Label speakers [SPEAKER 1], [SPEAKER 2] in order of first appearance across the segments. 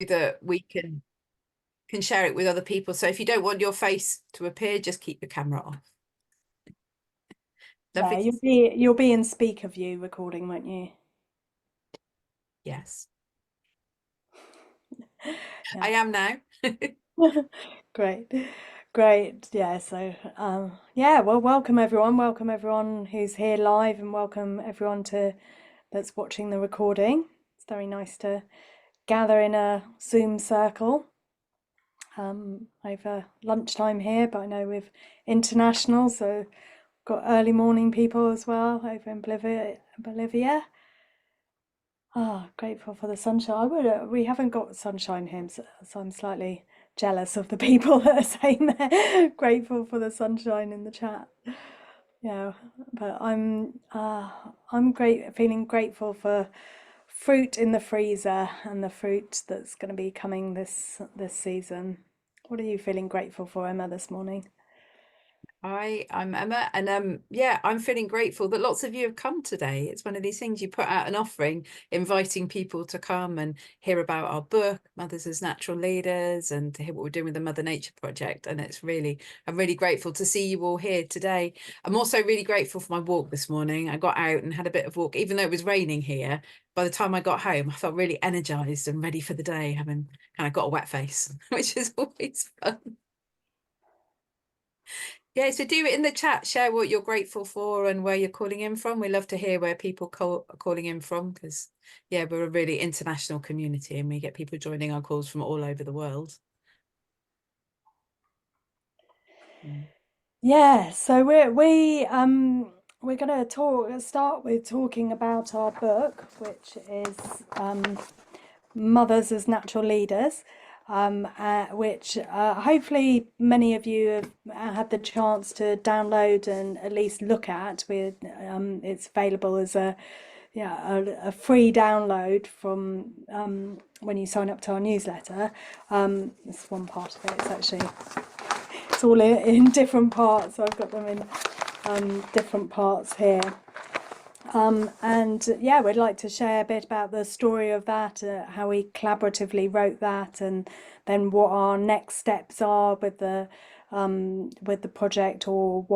[SPEAKER 1] that we can share it with other people. So if you don't want your face to appear, just keep your camera off.
[SPEAKER 2] Yeah,
[SPEAKER 1] Lovely.
[SPEAKER 2] you'll be in speaker view recording, won't you?
[SPEAKER 1] Yes,
[SPEAKER 2] Yeah.
[SPEAKER 1] I am now.
[SPEAKER 2] Great. Great. Yeah, so yeah, well, welcome everyone. Welcome everyone who's here live and welcome everyone to that's watching the recording. It's very nice to gather in a Zoom circle over lunchtime here, but I know we've international, so got early morning people as well over in Bolivia. Ah, grateful for the sunshine. We haven't got sunshine here, so I'm slightly jealous of the people that are saying they're grateful for the sunshine in the chat. Yeah, but I'm feeling grateful for fruit in the freezer and the fruit that's going to be coming this season. What are you feeling grateful for, Emma, this morning?
[SPEAKER 1] I'm Emma, and yeah, I'm feeling grateful that lots of you have come today. It's one of these things, you put out an offering inviting people to come and hear about our book, Mothers as Natural Leaders, and to hear what we're doing with the Mother Nature Project. And I'm really grateful to see you all here today. I'm also really grateful for my walk this morning. I got out and had a bit of walk, even though it was raining here. By the time I got home, I felt really energized and ready for the day, having kind of got a wet face, which is always fun. Yeah, so do it in the chat, share what you're grateful for and where you're calling in from. We love to hear where people are calling in from because, yeah, we're a really international community and we get people joining our calls from all over the world. Mm.
[SPEAKER 2] Yeah, so we're going to start with talking about our book, which is Mothers as Natural Leaders, which hopefully many of you have had the chance to download and at least look at. It's available as a free download from when you sign up to our newsletter. That's one part of it. It's all in different parts. So I've got them in different parts here. And yeah, we'd like to share a bit about the story of that, how we collaboratively wrote that, and then what our next steps are with the project, or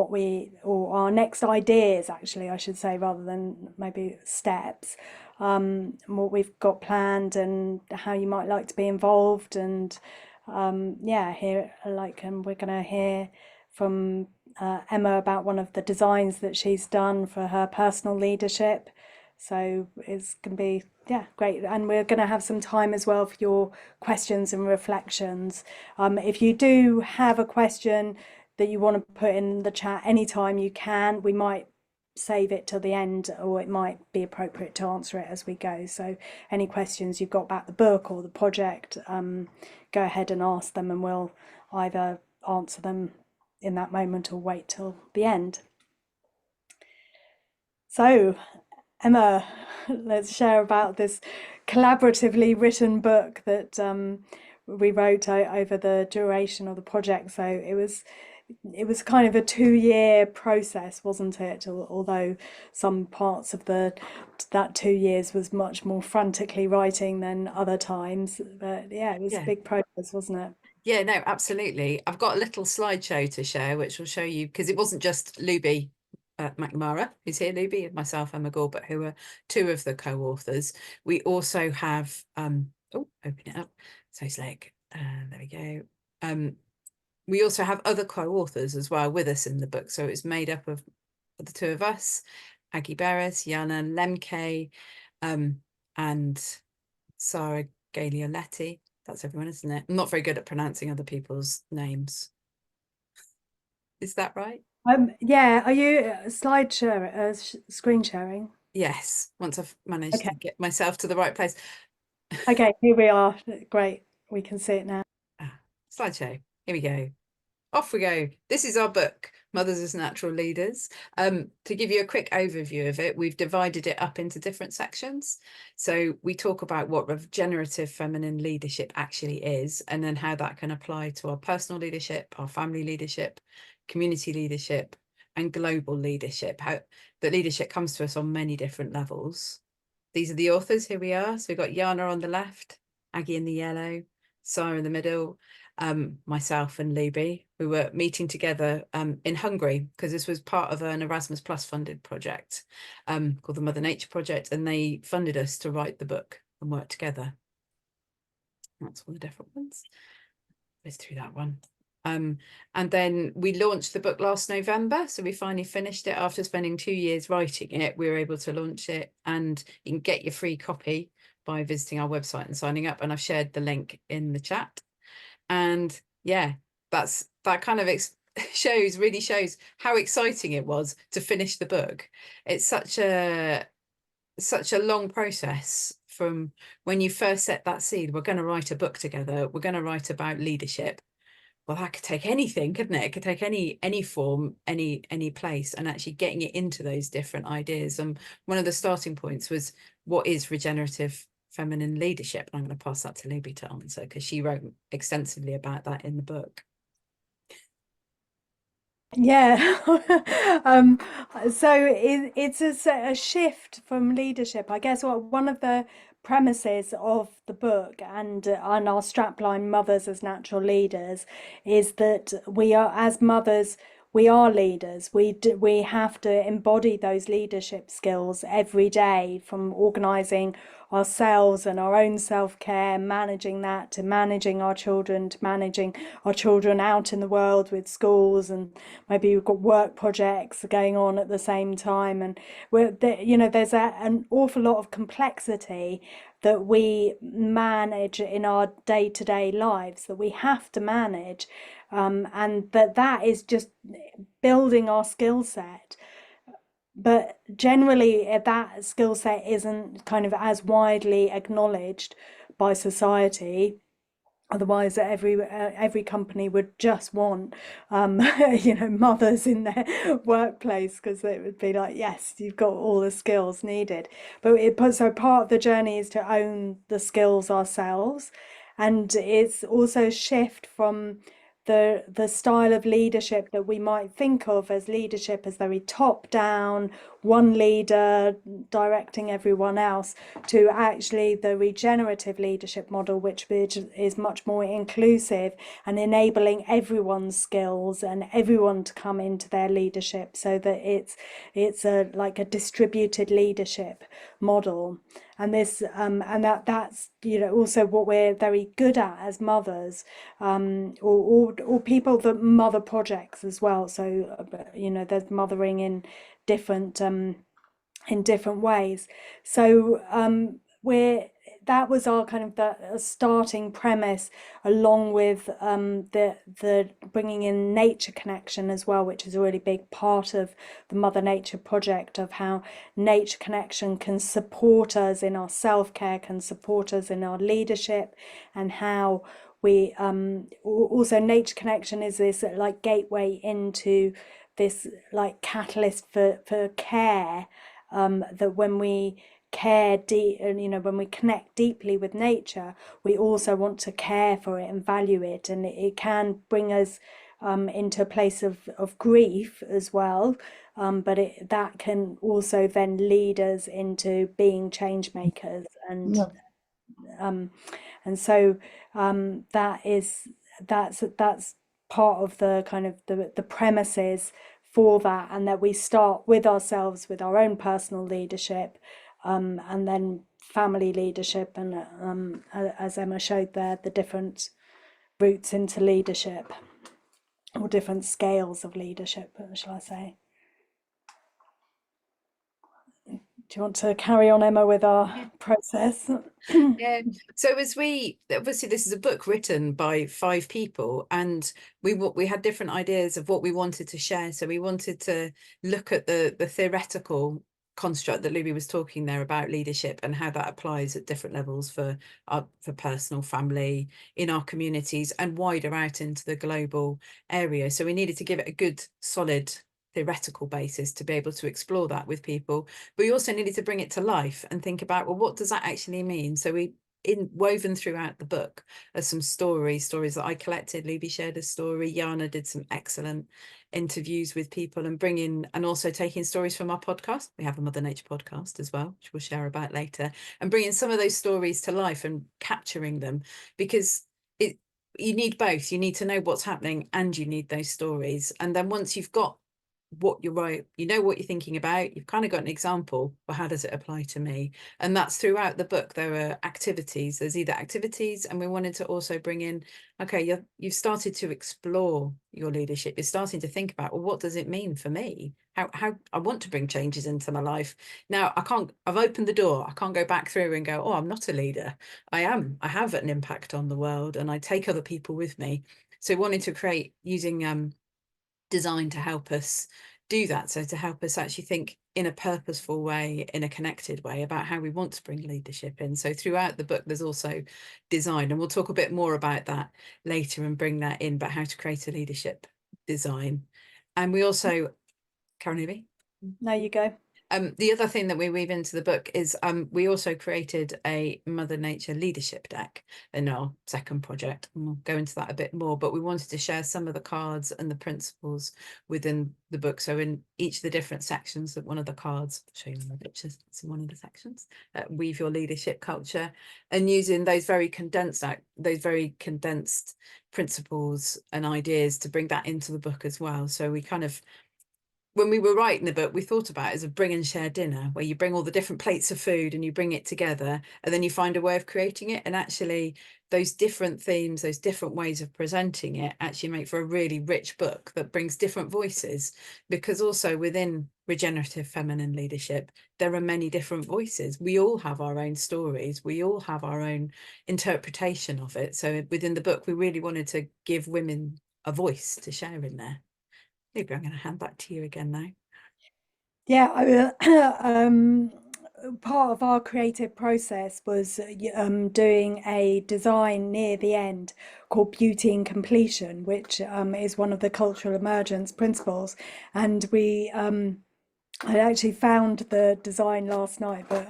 [SPEAKER 2] our next ideas, actually, I should say, rather than maybe steps. What we've got planned and how you might like to be involved, and yeah, and we're gonna hear from Emma about one of the designs that she's done for her personal leadership. So it's going to be, yeah, great. And we're going to have some time as well for your questions and reflections. If you do have a question that you want to put in the chat anytime you can, we might save it till the end, or it might be appropriate to answer it as we go. So any questions you've got about the book or the project, go ahead and ask them and we'll either answer them in that moment or wait till the end. So, Emma, let's share about this collaboratively written book that we wrote over the duration of the project. So it was kind of a 2 year process, wasn't it? Although some parts of that 2 years was much more frantically writing than other times. But yeah, it was a
[SPEAKER 1] Yeah.
[SPEAKER 2] big process, wasn't it?
[SPEAKER 1] Yeah, no, absolutely. I've got a little slideshow to share, which will show you, because it wasn't just Looby Macnamara, who's here, Looby, and myself, Emma Gorbutt, who are two of the co-authors. We also have, oh, open it up. So it's like, there we go. We also have other co-authors as well with us in the book. So it's made up of the two of us, Aggie Beres, Jana Lemke, and Sarah Gaglioletti. That's everyone, isn't it? I'm not very good at pronouncing other people's names. Is that right?
[SPEAKER 2] Yeah, are you screen sharing?
[SPEAKER 1] Yes, once I've managed
[SPEAKER 2] Okay.
[SPEAKER 1] to get myself to the right place.
[SPEAKER 2] Okay, here we are. Great. We can see it now.
[SPEAKER 1] Ah, slideshow. Here we go. Off we go. This is our book, Mothers as Natural Leaders. To give you a quick overview of it, we've divided it up into different sections. So we talk about what regenerative feminine leadership actually is, and then how that can apply to our personal leadership, our family leadership, community leadership, and global leadership. How that leadership comes to us on many different levels. These are the authors. Here we are. So we've got Jana on the left, Aggie in the yellow, Sarah in the middle, myself and Looby. We were meeting together in Hungary because this was part of an Erasmus Plus funded project called the Mother Nature Project, and they funded us to write the book and work together. That's all the different ones. Let's through that one. And then we launched the book last November. So we finally finished it after spending 2 years writing it. We were able to launch it, and you can get your free copy by visiting our website and signing up. And I've shared the link in the chat. And yeah, that kind of really shows how exciting it was to finish the book. It's such a long process from when you first set that seed. We're going to write a book together. We're going to write about leadership. Well, that could take anything, couldn't it? It could take any form, any place, and actually getting it into those different ideas. And one of the starting points was, what is regenerative feminine leadership? And I'm going to pass that to Looby to answer, because she wrote extensively about that in the book.
[SPEAKER 2] Yeah. So it's a shift from leadership. I guess one of the premises of the book and our strapline, Mothers as Natural Leaders, is that we are, as mothers, we are leaders. We have to embody those leadership skills every day, from organizing ourselves and our own self-care, managing that, to managing our children, to managing our children out in the world with schools, and maybe we've got work projects going on at the same time. And there's an awful lot of complexity that we manage in our day-to-day lives, that we have to manage, and that is just building our skill set. But generally, that skill set isn't kind of as widely acknowledged by society. Otherwise, every company would just want mothers in their workplace, because it would be like, yes, you've got all the skills needed. So part of the journey is to own the skills ourselves, and it's also a shift from the style of leadership that we might think of as leadership as very top down, one leader directing everyone else, to actually the regenerative leadership model, which is much more inclusive and enabling everyone's skills and everyone to come into their leadership, so that it's like a distributed leadership model. And that's also what we're very good at as mothers, or people that mother projects as well. So there's mothering in different ways. So that was our kind of the starting premise, along with the bringing in nature connection as well, which is a really big part of the Mother Nature project, of how nature connection can support us in our self-care, can support us in our leadership, and how we also, nature connection is this like gateway into this like catalyst for care, that when we care deep, and when we connect deeply with nature, we also want to care for it and value it, and it can bring us into a place of grief as well, but that can also then lead us into being change makers. And
[SPEAKER 3] Yeah.
[SPEAKER 2] so that's part of the kind of the premises for that, and that we start with ourselves, with our own personal leadership, and then family leadership, and as Emma showed there, the different routes into leadership, or different scales of leadership, shall I say. Do you want to carry on, Emma, with our process?
[SPEAKER 1] Yeah. So obviously this is a book written by 5 people, and we had different ideas of what we wanted to share. So we wanted to look at the theoretical construct that Looby was talking there about leadership, and how that applies at different levels for personal, family, in our communities, and wider out into the global area. So we needed to give it a good, solid theoretical basis to be able to explore that with people, but we also needed to bring it to life and think about, well, what does that actually mean? So we in woven throughout the book are some stories that I collected. Looby shared a story. Jana did some excellent interviews with people, and also taking stories from our podcast. We have a Mother Nature podcast as well, which we'll share about later, and bringing some of those stories to life and capturing them, because you need both. You need to know what's happening and you need those stories. And then once you've got what you're right, you know what you're thinking about, you've kind of got an example, but how does it apply to me? And that's throughout the book. There are activities. There's either activities, and we wanted to also bring in, okay, you've started to explore your leadership. You're starting to think about, well, what does it mean for me? How I want to bring changes into my life. Now I've opened the door. I can't go back through and go, oh, I'm not a leader. I have an impact on the world, and I take other people with me. So wanting to create using design to help us do that. So to help us actually think in a purposeful way, in a connected way, about how we want to bring leadership in. So throughout the book, there's also design, and we'll talk a bit more about that later and bring that in, but how to create a leadership design. And we also, Karen Levy?
[SPEAKER 2] There you go.
[SPEAKER 1] The other thing that we weave into the book is we also created a Mother Nature leadership deck in our second project, and we'll go into that a bit more, but we wanted to share some of the cards and the principles within the book. So in each of the different sections of one of the cards, I'll show you the pictures, it's in one of the sections, weave your leadership culture, and using those very condensed principles and ideas to bring that into the book as well. So we kind of, when we were writing the book, we thought about it as a bring and share dinner, where you bring all the different plates of food and you bring it together, and then you find a way of creating it. And actually those different themes, those different ways of presenting it actually make for a really rich book that brings different voices, because also within regenerative feminine leadership, there are many different voices. We all have our own stories. We all have our own interpretation of it. So within the book, we really wanted to give women a voice to share in there. Maybe I'm going to hand back to you again now.
[SPEAKER 2] Yeah, part of our creative process was doing a design near the end called Beauty in Completion, which is one of the cultural emergence principles. And I actually found the design last night, but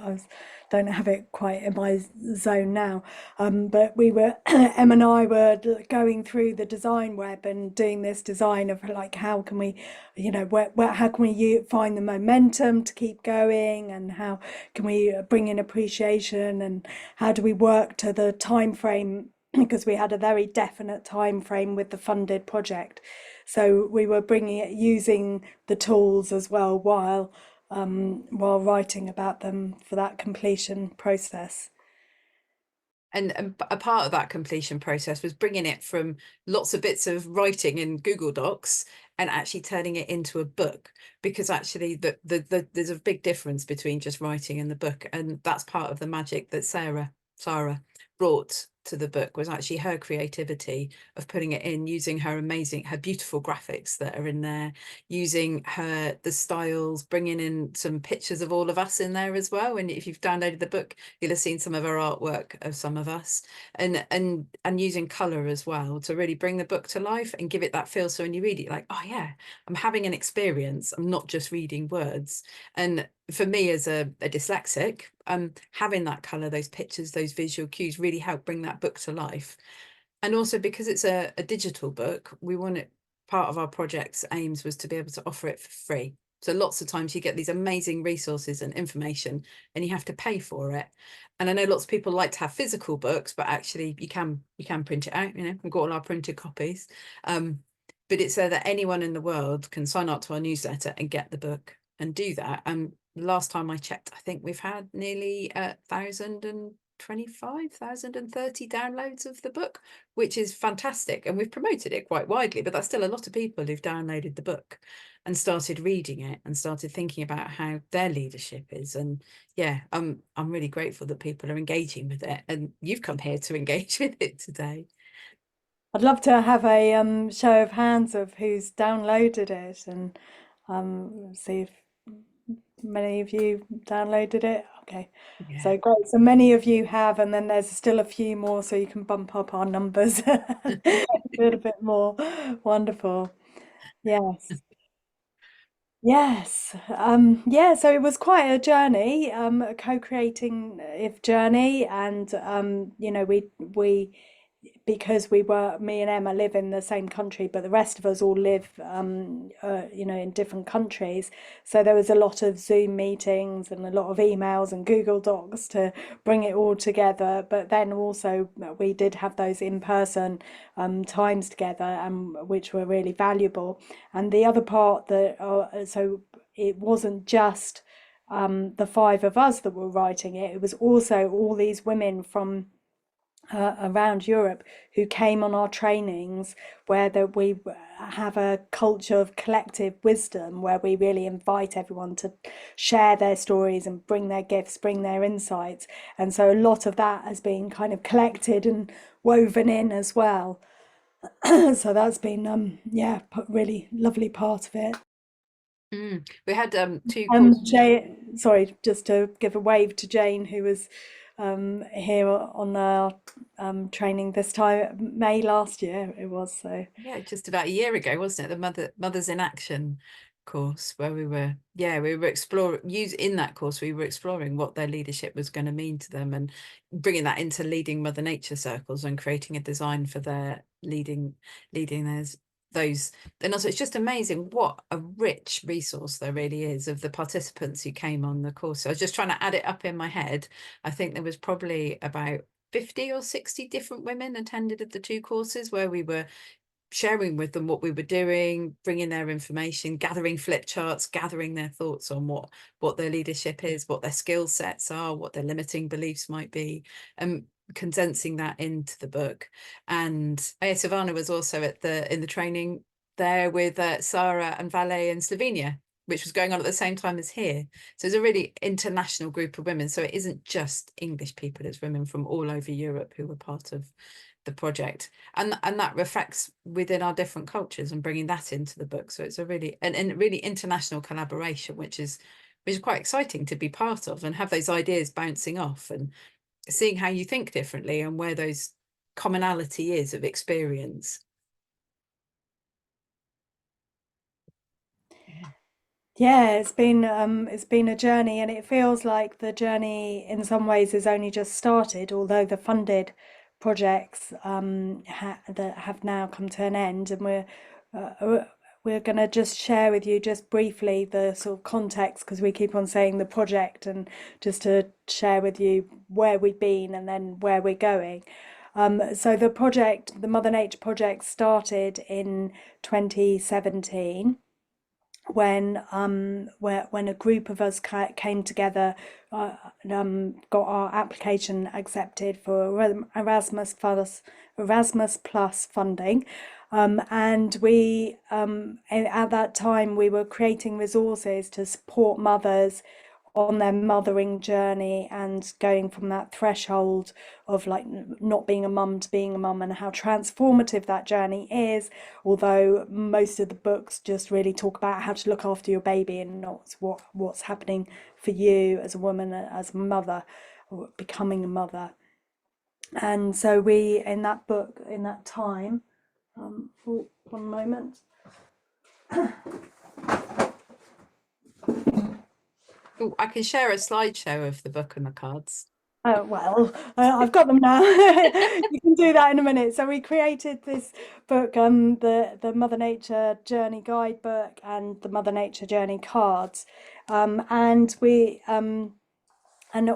[SPEAKER 2] don't have it quite in my zone now. But Em and I were going through the design web and doing this design of like, how can we, how can we find the momentum to keep going, and how can we bring in appreciation, and how do we work to the time frame, because we had a very definite time frame with the funded project. So we were using the tools as well while writing about them for that completion process.
[SPEAKER 1] And a part of that completion process was bringing it from lots of bits of writing in Google Docs and actually turning it into a book, because actually there's a big difference between just writing and the book. And that's part of the magic that Sarah brought to the book, was actually her creativity of putting it in, using her beautiful graphics that are in there, using the styles, bringing in some pictures of all of us in there as well. And if you've downloaded the book, you'll have seen some of her artwork of some of us, and using color as well to really bring the book to life and give it that feel. So when you read it, like, oh yeah, I'm having an experience, I'm not just reading words. And for me as a dyslexic, having that color, those pictures, those visual cues really help bring that book to life. And also because it's a digital book, part of our project's aims was to be able to offer it for free. So lots of times you get these amazing resources and information and you have to pay for it. And I know lots of people like to have physical books, but actually you can print it out, we've got all our printed copies. But it's so that anyone in the world can sign up to our newsletter and get the book and do that. And last time I checked, I think we've had nearly 1,025,030 downloads of the book, which is fantastic. And we've promoted it quite widely, but that's still a lot of people who've downloaded the book and started reading it and started thinking about how their leadership is. And yeah, I'm really grateful that people are engaging with it, and you've come here to engage with it today.
[SPEAKER 2] I'd love to have a show of hands of who's downloaded it, and see if many of you downloaded it. Okay,
[SPEAKER 1] Yeah.
[SPEAKER 2] so great. So many of you have, and then there's still a few more, so you can bump up our numbers a little bit more. Wonderful. Yes. Yes, yeah, so it was quite a journey, a co-creating journey, and we because we were me and Emma live in the same country, but the rest of us all live in different countries. So there was a lot of Zoom meetings and a lot of emails and Google Docs to bring it all together. But then also we did have those in-person times together, and which were really valuable. And the other part that so it wasn't just the five of us that were writing it. It was also all these women from around Europe who came on our trainings, where we have a culture of collective wisdom, where we really invite everyone to share their stories and bring their gifts, bring their insights. And so a lot of that has been kind of collected and woven in as well. So that's been yeah, really lovely part of it.
[SPEAKER 1] We had two courses.
[SPEAKER 2] Sorry, just to give a wave to Jane, who was here on our training this time, May last year it was. So
[SPEAKER 1] Yeah, just about a year ago, wasn't it? The Mothers in Action course, where we were exploring, in that course we were exploring what their leadership was going to mean to them, and bringing that into leading Mother Nature circles and creating a design for their leading those. And also, it's just amazing what a rich resource there really is of the participants who came on the course. So I was just trying to add it up in my head. I think there was probably about 50 or 60 different women attended at the two courses, where we were sharing with them what we were doing, bringing their information, gathering flip charts, gathering their thoughts on what their leadership is, what their skill sets are, what their limiting beliefs might be, and condensing that into the book. And Savannah was also in the training there with Sarah and Valet in Slovenia, which was going on at the same time as here. So it's a really international group of women. So it isn't just English people, it's women from all over Europe who were part of the project, and that reflects within our different cultures and bringing that into the book. So it's a really and really international collaboration, which is quite exciting to be part of, and have those ideas bouncing off and seeing how you think differently and where those commonality is of experience. Yeah.
[SPEAKER 2] yeah, it's been a journey, and it feels like the journey in some ways has only just started, although the funded projects that have now come to an end. And we're going to just share with you just briefly the sort of context, because we keep on saying the project, and just to share with you where we've been and then where we're going. So the Mother Nature project started in 2017, when a group of us came together, got our application accepted for Erasmus Plus funding. And at that time, we were creating resources to support mothers on their mothering journey, and going from that threshold of like not being a mum to being a mum, and how transformative that journey is. Although most of the books just really talk about how to look after your baby, and not what's happening for you as a woman, as a mother, or becoming a mother. And so we, in that book, in that time, oh, one moment.
[SPEAKER 1] Ooh, I can share a slideshow of the book and the cards.
[SPEAKER 2] Oh, well, I've got them now. You can do that in a minute. So we created this book, the Mother Nature Journey Guidebook and the Mother Nature Journey cards, and we and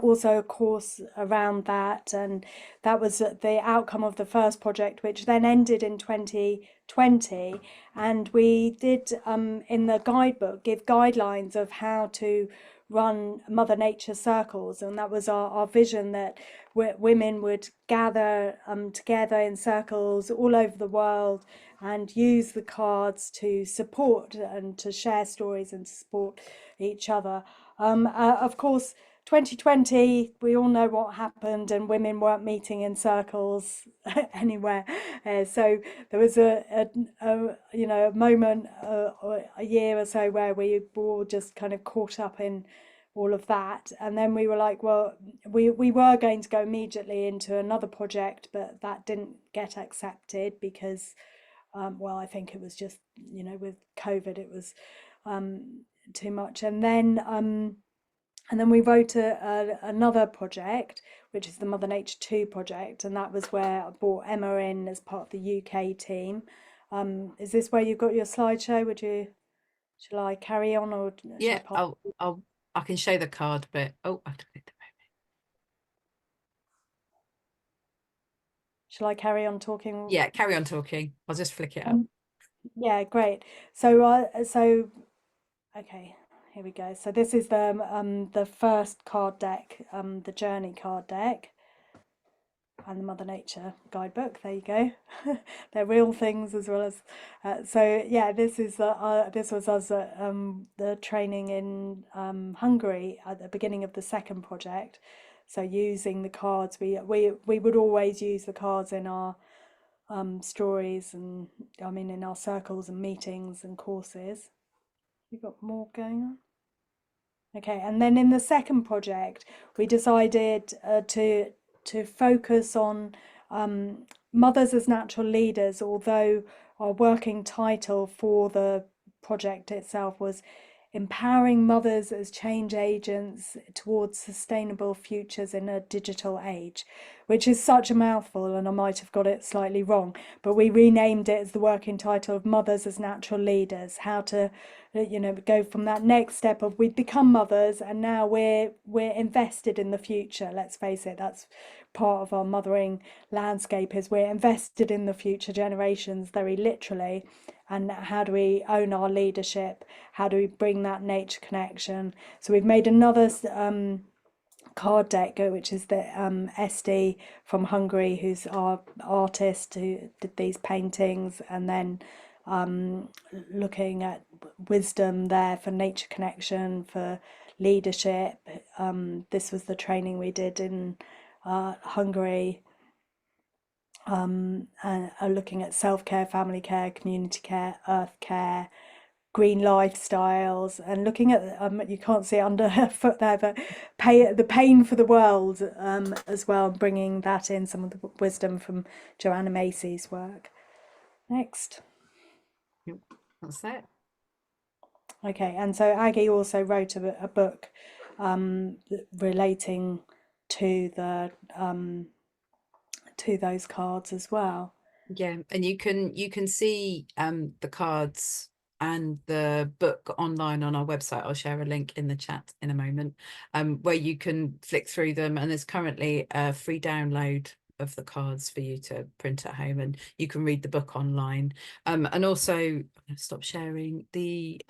[SPEAKER 2] also a course around that. And that was the outcome of the first project, which then ended in 2020. And we did, in the guidebook, give guidelines of how to run Mother Nature circles. And that was our vision, that women would gather together in circles all over the world, and use the cards to support and to share stories and to support each other. Of course, 2020, we all know what happened, and women weren't meeting in circles anywhere. So there was a moment, a year or so, where we were all just kind of caught up in all of that. And then we were like, well, we were going to go immediately into another project, but that didn't get accepted because, well, I think it was just, with COVID, it was too much. And then we wrote another project, which is the Mother Nature 2 project, and that was where I brought Emma in as part of the UK team. Is this where you've got your slideshow? Shall I carry on, or shall I
[SPEAKER 1] Yeah,
[SPEAKER 2] pass?
[SPEAKER 1] I can show the card bit. Oh, I clicked it.
[SPEAKER 2] Shall I carry on talking?
[SPEAKER 1] Yeah, carry on talking. I'll just flick it up.
[SPEAKER 2] Yeah, great. So okay, here we go. So this is the first card deck, the Journey card deck, and the Mother Nature guidebook. There you go. They're real things as well as. So yeah, this was us at the training in Hungary at the beginning of the second project. So using the cards, we would always use the cards in our stories, and I mean in our circles and meetings and courses. You got more going on? Okay, and then in the second project, we decided to focus on mothers as natural leaders, although our working title for the project itself was empowering mothers as change agents towards sustainable futures in a digital age, which is such a mouthful, and I might have got it slightly wrong, but we renamed it as the working title of Mothers as Natural Leaders, how to go from that next step of we've become mothers and now we're invested in the future. Let's face it, that's part of our mothering landscape, is we're invested in the future generations, very literally. And how do we own our leadership? How do we bring that nature connection? So we've made another card deck, which is the SD from Hungary, who's our artist who did these paintings, and then looking at wisdom there for nature connection, for leadership. This was the training we did in Hungary, and looking at self-care, family care, community care, earth care, green lifestyles, and looking at you can't see under her foot there, but the pain for the world as well, bringing that in, some of the wisdom from Joanna Macy's work. Next.
[SPEAKER 1] Yep, that's it.
[SPEAKER 2] Okay, and so Aggie also wrote a book relating to the to those cards as well.
[SPEAKER 1] Yeah, and you can see the cards and the book online on our website. I'll share a link in the chat in a moment, where you can flick through them, and there's currently a free download of the cards for you to print at home, and you can read the book online. And also, I'm gonna stop sharing the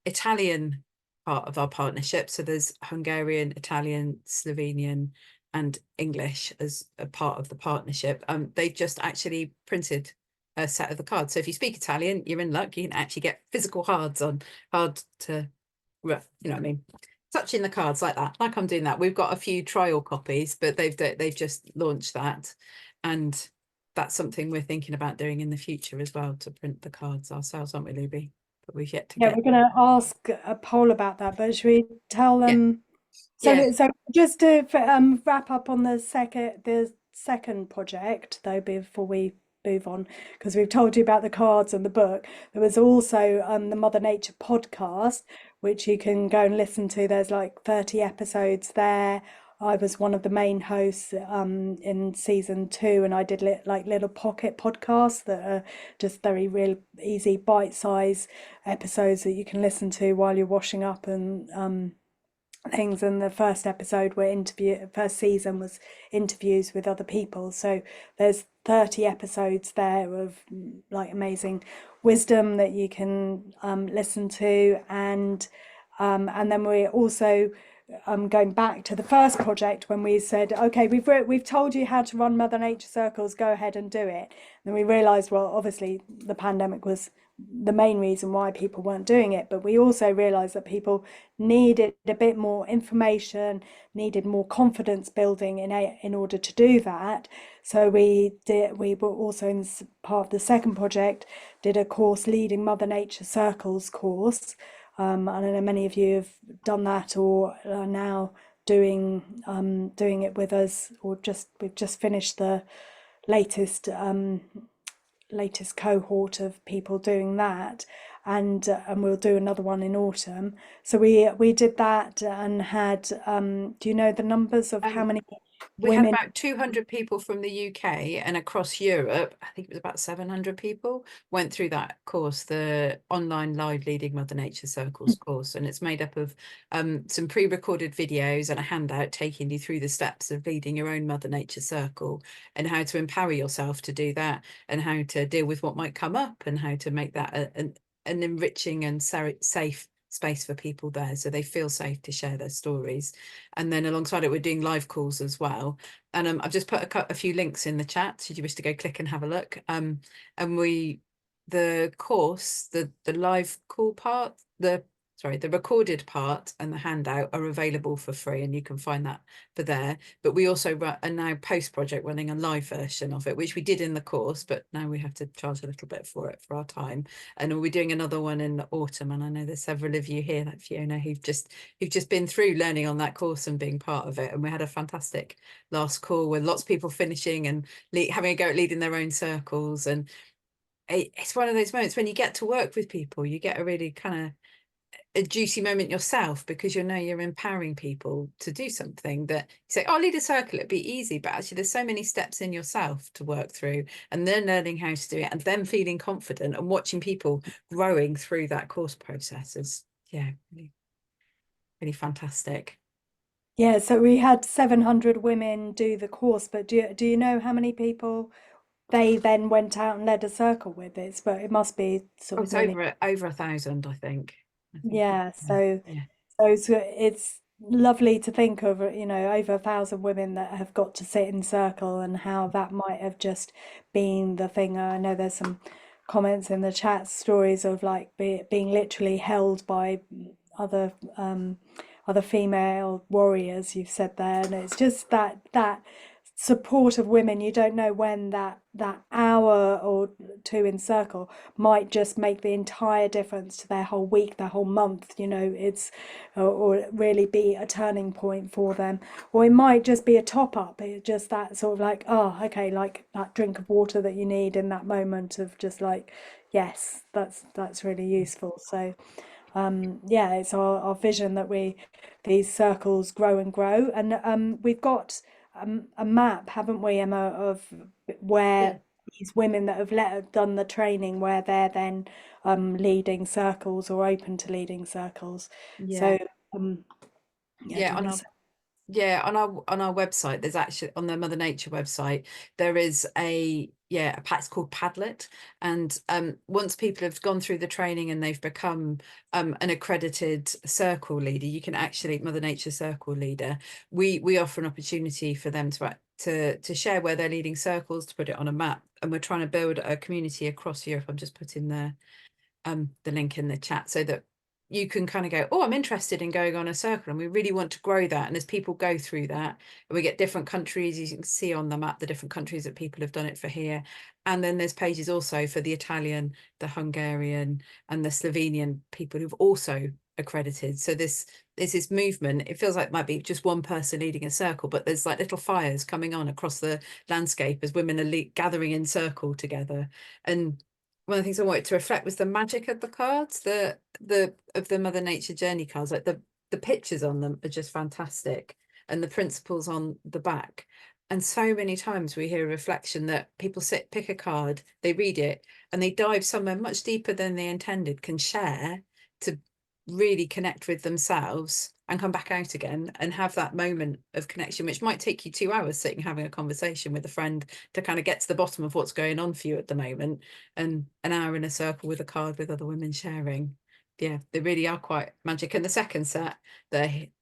[SPEAKER 1] Italian part of our partnership. So there's Hungarian, Italian, Slovenian, and English as a part of the partnership. They've just actually printed a set of the cards. So if you speak Italian, you're in luck. You can actually get physical hard to, you know what I mean? Touching the cards like that, like I'm doing that. We've got a few trial copies, but they've just launched that, and that's something we're thinking about doing in the future as well, to print the cards ourselves, aren't we, Looby? But we've yet to
[SPEAKER 2] Yeah,
[SPEAKER 1] get.
[SPEAKER 2] we're going to ask a poll about that, but should we tell
[SPEAKER 1] Yeah,
[SPEAKER 2] them?
[SPEAKER 1] yeah,
[SPEAKER 2] So just to wrap up on the second project, though, before we move on, because we've told you about the cards and the book, there was also the Mother Nature podcast, which you can go and listen to. There's like 30 episodes there. I was one of the main hosts in season 2, and I did like little pocket podcasts that are just very real easy bite-size episodes that you can listen to while you're washing up and things. And the first season was interviews with other people, so there's 30 episodes there of like amazing wisdom that you can listen to. And then we're also going back to the first project, when we said, okay, we've told you how to run Mother Nature circles, go ahead and do it. And then we realized, well, obviously the pandemic was the main reason why people weren't doing it, but we also realized that people needed a bit more information, needed more confidence building in order to do that. So we were also, in part of the second project, did a course, Leading Mother Nature Circles course. I know many of you have done that or are now doing it with us, or we've just finished the latest latest cohort of people doing that. and we'll do another one in autumn. So we did that and had do you know the numbers of how
[SPEAKER 1] Um,
[SPEAKER 2] many
[SPEAKER 1] we had
[SPEAKER 2] women?
[SPEAKER 1] about 200 people from the UK, and across Europe, I think it was about 700 people went through that course, the online live leading Mother Nature Circles course. And it's made up of some pre-recorded videos and a handout taking you through the steps of leading your own Mother Nature Circle, and how to empower yourself to do that, and how to deal with what might come up, and how to make that an enriching and safe space for people there, so they feel safe to share their stories. And then alongside it, we're doing live calls as well. And I've just put a few links in the chat should you wish to go click and have a look. And the course, the live call part, the recorded part and the handout are available for free, and you can find that for there. But we also are now post-project running a live version of it, which we did in the course, but now we have to charge a little bit for it for our time. And we'll be doing another one in the autumn. And I know there's several of you here, like Fiona, who've just been through learning on that course and being part of it. And we had a fantastic last call with lots of people finishing and having a go at leading their own circles. And it's one of those moments when you get to work with people, you get a really kind of a juicy moment yourself, because you know you're empowering people to do something that you say, oh, lead a circle, it'd be easy, but actually there's so many steps in yourself to work through, and then learning how to do it and then feeling confident and watching people growing through that course process is, yeah, really, really fantastic.
[SPEAKER 2] Yeah, so we had 700 women do the course, but do you know how many people they then went out and led a circle with? But it must be
[SPEAKER 1] Oh,
[SPEAKER 2] sort of
[SPEAKER 1] it's
[SPEAKER 2] nearly.
[SPEAKER 1] over 1,000, I think.
[SPEAKER 2] Yeah,
[SPEAKER 1] Yeah,
[SPEAKER 2] so
[SPEAKER 1] yeah,
[SPEAKER 2] it's lovely to think of, over 1,000 women that have got to sit in circle, and how that might have just been the thing. I know there's some comments in the chat, stories of like being literally held by other other female warriors, you've said there, and it's just that support of women. You don't know when that hour or two in circle might just make the entire difference to their whole week, their whole month. It's or really be a turning point for them, or it might just be a top up. It's just that sort of like, oh, okay, like that drink of water that you need in that moment of just like, yes, that's really useful. So yeah, it's our vision that these circles grow and grow. And we've got a map, haven't we, Emma, of
[SPEAKER 1] yeah,
[SPEAKER 2] where these women that have done the training, where they're then leading circles or open to leading circles.
[SPEAKER 1] yeah,
[SPEAKER 2] So yeah, do
[SPEAKER 1] yeah.
[SPEAKER 2] you
[SPEAKER 1] On
[SPEAKER 2] want to
[SPEAKER 1] our
[SPEAKER 2] say?
[SPEAKER 1] website, there's actually, on the Mother Nature website, there is a pack called Padlet. And once people have gone through the training and they've become an accredited circle leader, you can actually, Mother Nature Circle leader, we offer an opportunity for them to share where they're leading circles, to put it on a map. And we're trying to build a community across Europe. I'm just putting the link in the chat, so that you can kind of go, oh, I'm interested in going on a circle, and we really want to grow that. And as people go through that, and we get different countries, you can see on the map the different countries that people have done it for here. And then there's pages also for the Italian, the Hungarian, and the Slovenian people who've also accredited. So this movement, it feels like it might be just one person leading a circle, but there's like little fires coming on across the landscape as women are gathering in circle together. And one of the things I wanted to reflect was the magic of the cards, the of the Mother Nature journey cards. Like the pictures on them are just fantastic, and the principles on the back. And so many times we hear a reflection that people pick a card, they read it, and they dive somewhere much deeper than they intended, can share to really connect with themselves and come back out again and have that moment of connection, which might take you 2 hours sitting having a conversation with a friend to kind of get to the bottom of what's going on for you at the moment, and an hour in a circle with a card with other women sharing. Yeah, they really are quite magic. And the second set,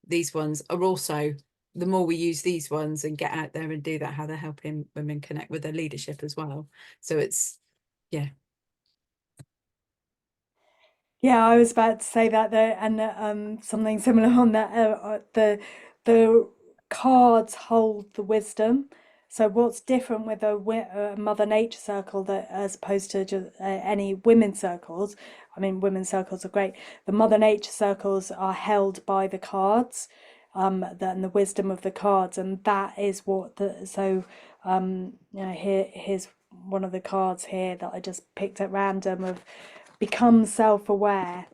[SPEAKER 1] these ones are also, the more we use these ones and get out there and do that, how they're helping women connect with their leadership as well. So it's, yeah.
[SPEAKER 2] Yeah, I was about to say that there, and something similar on that. The cards hold the wisdom. So what's different with a Mother Nature circle, that as opposed to just any women's circles? I mean, women's circles are great. The Mother Nature circles are held by the cards, and the wisdom of the cards, and that is what the so here's one of the cards here that I just picked at random of become self-aware,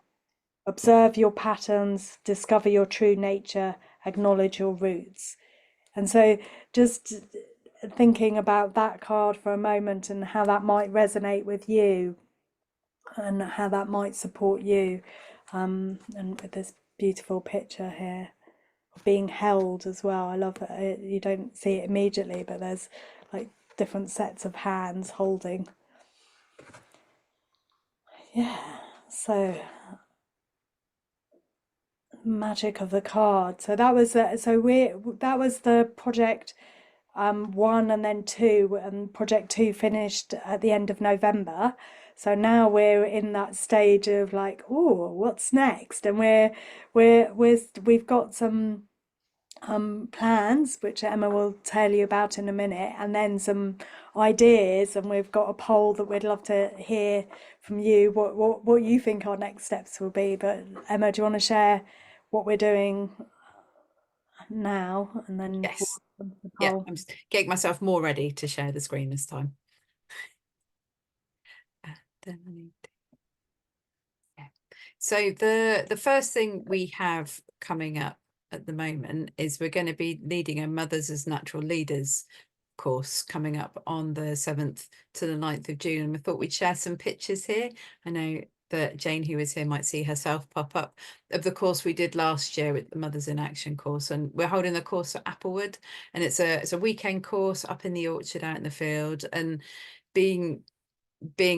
[SPEAKER 2] observe your patterns, discover your true nature, acknowledge your roots. And so just thinking about that card for a moment and how that might resonate with you and how that might support you, and with this beautiful picture here of being held as well. I love it. You don't see it immediately, but there's like different sets of hands holding. Yeah, so magic of the card. So that was that was the project 1 and then 2, and project 2 finished at the end of November. So now we're in that stage of like, oh, what's next? And we've got some plans, which Emma will tell you about in a minute, and then some ideas, and we've got a poll that we'd love to hear from you what you think our next steps will be. But Emma, do you want to share what we're doing now, and then
[SPEAKER 1] Yes.
[SPEAKER 2] we'll the
[SPEAKER 1] Yeah,
[SPEAKER 2] poll.
[SPEAKER 1] I'm just getting myself more ready to share the screen this time. Then I need to- yeah. So the first thing we have coming up at the moment is we're going to be leading a Mothers as Natural Leaders course coming up on the 7th to the 9th of June. And we thought we'd share some pictures here. I know that Jane, who is here, might see herself pop up, of the course we did last year with the Mothers in Action course. And we're holding the course at Applewood, and it's a weekend course up in the orchard out in the field, and being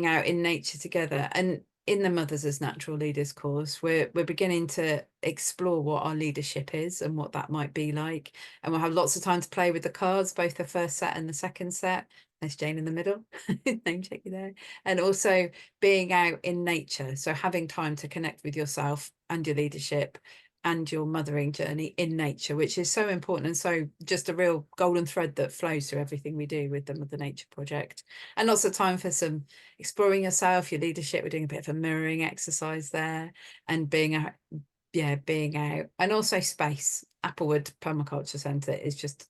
[SPEAKER 1] out in nature together. And in the Mothers as Natural Leaders course, we're beginning to explore what our leadership is and what that might be like. And we'll have lots of time to play with the cards, both the first set and the second set. There's Jane in the middle, name check you there. And also being out in nature. So having time to connect with yourself and your leadership and your mothering journey in nature, which is so important, and so just a real golden thread that flows through everything we do with the Mother Nature Project. And lots of time for some exploring yourself, your leadership. We're doing a bit of a mirroring exercise there, and being out, and also space. Applewood Permaculture Centre is just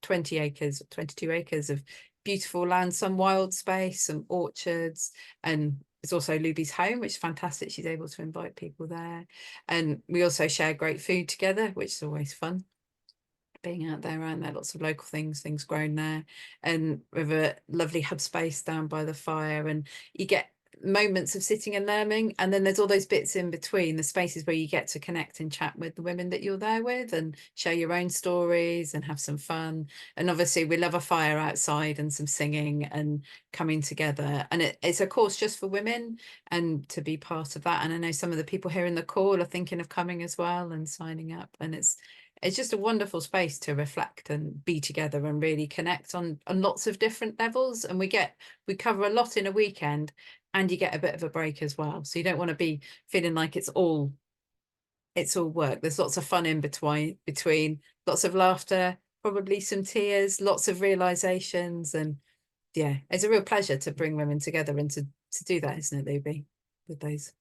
[SPEAKER 1] 20 acres, 22 acres of beautiful land, some wild space, some orchards, and it's also Looby's home, which is fantastic. She's able to invite people there. And we also share great food together, which is always fun. Being out there around there, lots of local things grown there, and with a lovely hub space down by the fire, and you get moments of sitting and learning, and then there's all those bits in between, the spaces where you get to connect and chat with the women that you're there with and share your own stories and have some fun. And obviously we love a fire outside and some singing and coming together, and it's a course just for women, and to be part of that. And I know some of the people here in the call are thinking of coming as well and signing up, and it's just a wonderful space to reflect and be together and really connect on lots of different levels. And we cover a lot in a weekend, and you get a bit of a break as well. So you don't want to be feeling like it's all work. There's lots of fun in between, lots of laughter, probably some tears, lots of realizations. And yeah, it's a real pleasure to bring women together and to do that, isn't it, Looby, with those?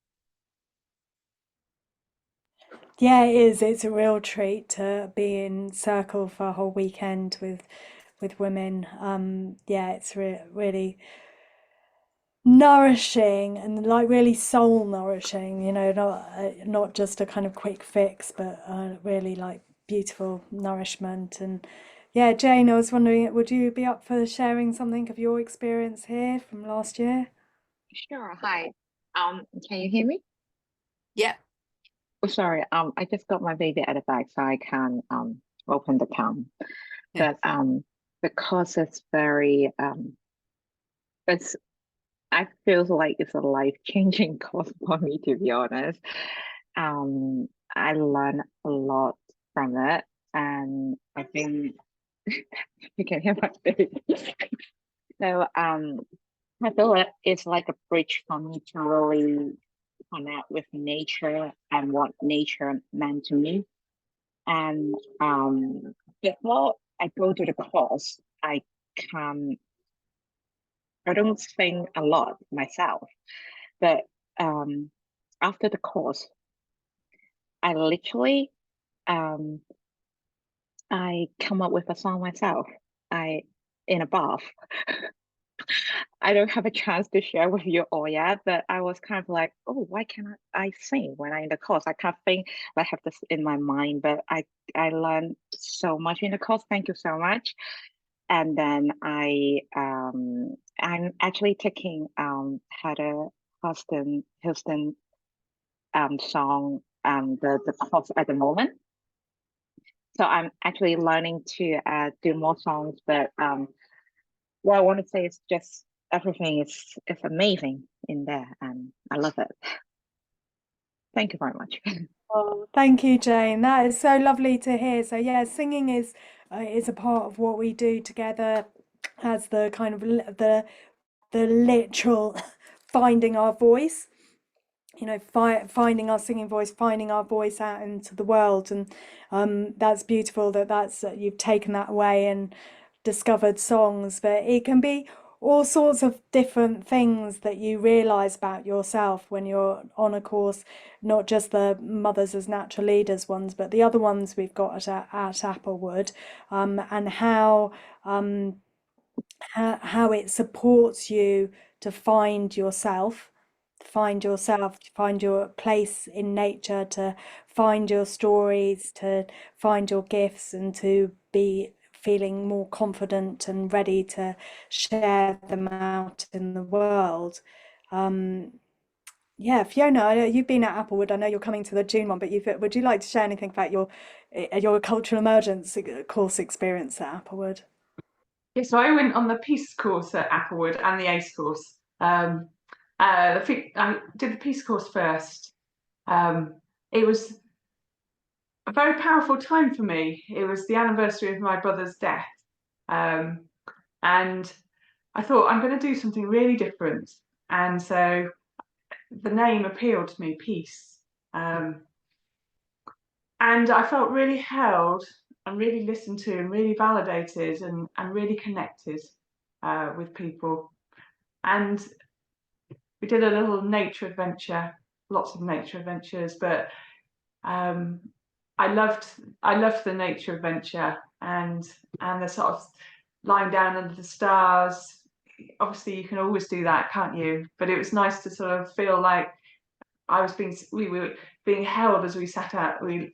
[SPEAKER 2] Yeah, it is. It's a real treat to be in circle for a whole weekend with women. Yeah, it's really nourishing and like really soul nourishing. Not just a kind of quick fix, but really like beautiful nourishment. And yeah, Jane, I was wondering, would you be up for sharing something of your experience here from last year?
[SPEAKER 3] Sure. Hi. Can you hear me?
[SPEAKER 1] Yeah.
[SPEAKER 3] Oh, sorry. I just got my baby at the back, so I can open the cam.
[SPEAKER 1] Yeah.
[SPEAKER 3] But the course is very it's I feel like it's a life-changing course for me, to be honest. I learned a lot from it, and I think you can hear my baby. So I feel like it's like a bridge for me to really connect with nature and what nature meant to me. And before I go to the course, can I don't sing a lot myself, but um, after the course, I literally um, I come up with a song myself. I in a bath. I don't have a chance to share with you all yet, but I was kind of like, oh, why can't I sing when I'm in the course? I can't think. I have this in my mind, but I learned so much in the course. Thank you so much. And then I'm actually taking Heather Houston song the course at the moment. So I'm actually learning to do more songs, but what I want to say is just everything is amazing in there, and I love it. Thank you very much.
[SPEAKER 2] Oh, thank you, Jane. That is so lovely to hear. So yeah, singing is a part of what we do together as the kind of the literal finding our voice. You know, finding our singing voice, finding our voice out into the world, and that's beautiful that you've taken that away and discovered songs. But it can be all sorts of different things that you realize about yourself when you're on a course, not just the Mothers as Natural Leaders ones, but the other ones we've got at Applewood, and how it supports you to find yourself, find your place in nature, to find your stories, to find your gifts, and to be feeling more confident and ready to share them out in the world. Yeah, Fiona, you've been at Applewood. I know you're coming to the June one, but would you like to share anything about your cultural emergence course experience at Applewood?
[SPEAKER 4] Yeah, so I went on the Peace course at Applewood and the ACE course. I did the Peace course first. It was a very powerful time for me. It was the anniversary of my brother's death. And I thought, I'm going to do something really different. And so the name appealed to me, Peace. And I felt really held and really listened to and really validated and really connected with people. And we did a little nature adventure, lots of nature adventures, but I loved the nature adventure and the sort of lying down under the stars. Obviously you can always do that, can't you? But it was nice to sort of feel like we were being held as we sat out. We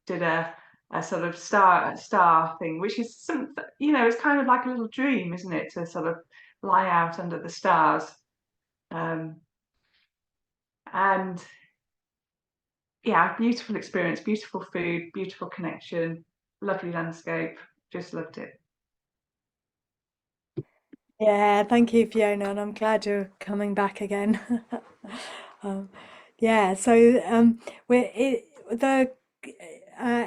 [SPEAKER 4] did a sort of star thing, which is some, you know, it's kind of like a little dream, isn't it, to sort of lie out under the stars. And yeah, beautiful experience, beautiful food, beautiful connection, lovely landscape, just loved it.
[SPEAKER 2] Yeah, thank you, Fiona, and I'm glad you're coming back again. Yeah, so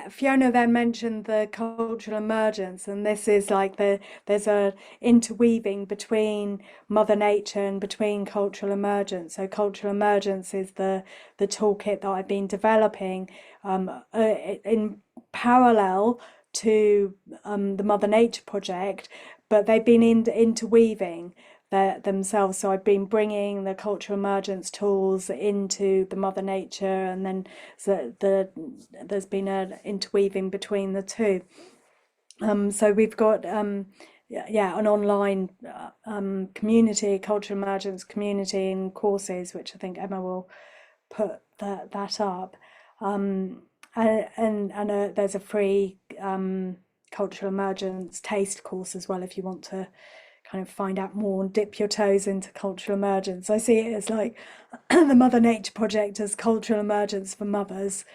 [SPEAKER 2] Fiona then mentioned the cultural emergence, and this is like there's a interweaving between Mother Nature and between cultural emergence. So cultural emergence is the toolkit that I've been developing in parallel to the Mother Nature project, but they've been interweaving themselves. So I've been bringing the cultural emergence tools into the Mother Nature, and then there's been an interweaving between the two. So we've got an online community, cultural emergence community and courses, which I think Emma will put that up. And there's a free cultural emergence taste course as well if you want to kind of find out more and dip your toes into cultural emergence. I see it as like the Mother Nature project as cultural emergence for mothers.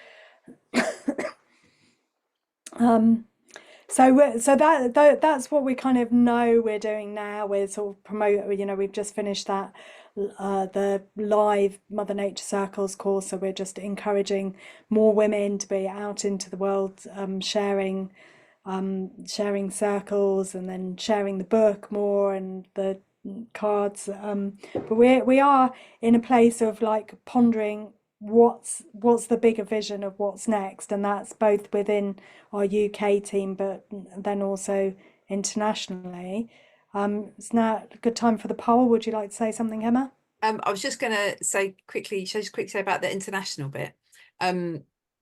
[SPEAKER 2] So that's what we kind of know we're doing now. We're sort of promoting, you know, we've just finished that the live Mother Nature Circles course, so we're just encouraging more women to be out into the world, sharing circles, and then sharing the book more and the cards. But we are in a place of like pondering what's the bigger vision of what's next, and that's both within our UK team, but then also internationally. It's now a good time for the poll. Would you like to say something, Emma?
[SPEAKER 1] I was just going to say quickly, say about the international bit.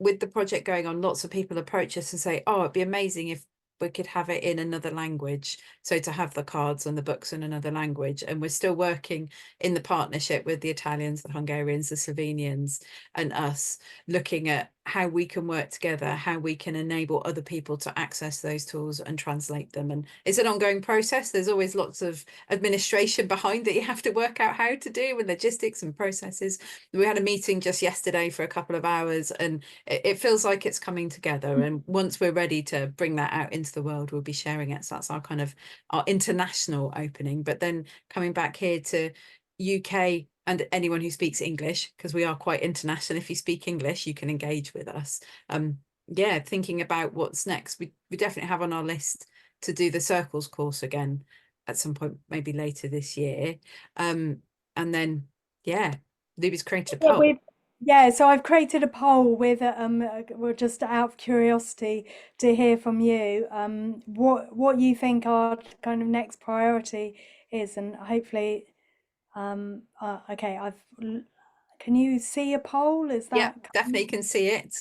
[SPEAKER 1] With the project going on, lots of people approach us and say, oh, it'd be amazing if we could have it in another language. So to have the cards and the books in another language. And we're still working in the partnership with the Italians, the Hungarians, the Slovenians and us, looking at how we can work together, how we can enable other people to access those tools and translate them. And it's an ongoing process. There's always lots of administration behind that you have to work out how to do, and logistics and processes. We had a meeting just yesterday for a couple of hours, and it feels like it's coming together. And once we're ready to bring that out into the world, we'll be sharing it. So that's our kind of our international opening. But then coming back here to UK and anyone who speaks English, because we are quite international. If you speak English, you can engage with us. Yeah, thinking about what's next. We definitely have on our list to do the circles course again at some point, maybe later this year. And then, yeah, Luby's created a poll.
[SPEAKER 2] Yeah, so I've created a poll with well, just out of curiosity to hear from you, what you think our kind of next priority is, and hopefully, okay, can you see a poll? Is
[SPEAKER 1] Yeah,
[SPEAKER 2] that
[SPEAKER 1] definitely can see it.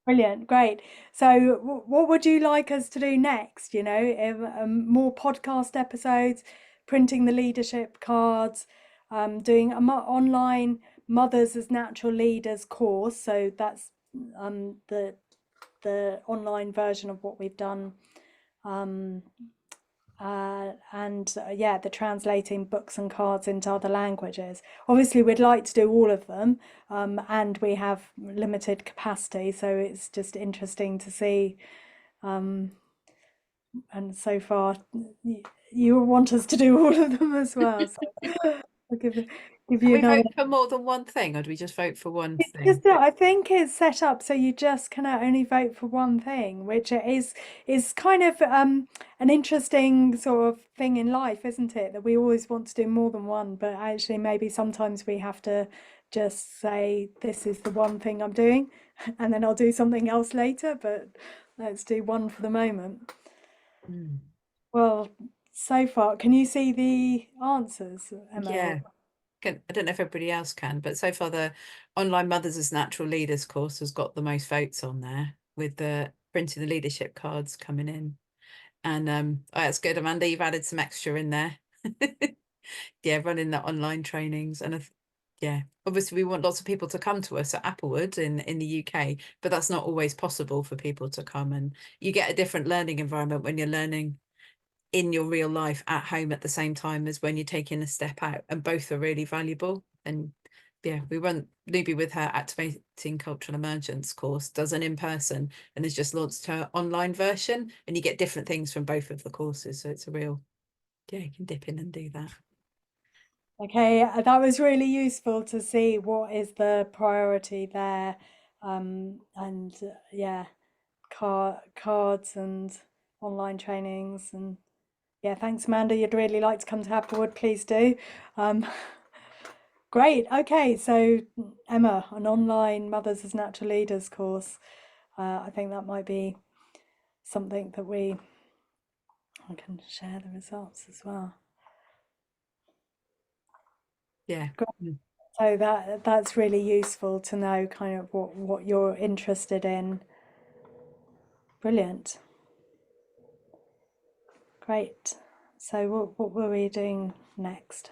[SPEAKER 2] Brilliant, great. So what would you like us to do next? You know, more podcast episodes, printing the leadership cards, doing an online Mothers as Natural Leaders course. So that's the online version of what we've done. Yeah, the translating books and cards into other languages. Obviously, we'd like to do all of them, and we have limited capacity, so it's just interesting to see. And so far, you want us to do all of them as well. So I'll give you
[SPEAKER 1] Can we
[SPEAKER 2] another.
[SPEAKER 1] vote for more than one thing, or do we just vote for one
[SPEAKER 2] It's
[SPEAKER 1] thing?
[SPEAKER 2] just I think it's set up so you just can only vote for one thing, which is kind of an interesting sort of thing in life, isn't it? That we always want to do more than one, but actually maybe sometimes we have to just say this is the one thing I'm doing, and then I'll do something else later. But let's do one for the moment. Well, so far, can you see the answers, Emma?
[SPEAKER 1] Yeah. I don't know if everybody else can, but so far the online Mothers as Natural Leaders course has got the most votes on there, with the printing the leadership cards coming in. And oh, that's good, Amanda, you've added some extra in there. Yeah, running the online trainings. And yeah, obviously we want lots of people to come to us at Applewood in the UK, but that's not always possible for people to come. And you get a different learning environment when you're learning in your real life at home at the same time as when you're taking a step out, and both are really valuable. And yeah, we run Looby with her Activating Cultural Emergence course, does an in-person, and has just launched her online version, and you get different things from both of the courses. So it's a real, yeah, you can dip in and do that.
[SPEAKER 2] Okay, that was really useful to see what is the priority there, and yeah, cards and online trainings, and yeah, thanks, Amanda. You'd really like to come to Applewood, please do. Great. Okay, so Emma, an online Mothers as Natural Leaders course. I think that might be something that I can share the results as well.
[SPEAKER 1] Yeah.
[SPEAKER 2] So that's really useful to know kind of what you're interested in. Brilliant. Great. So what were we doing next?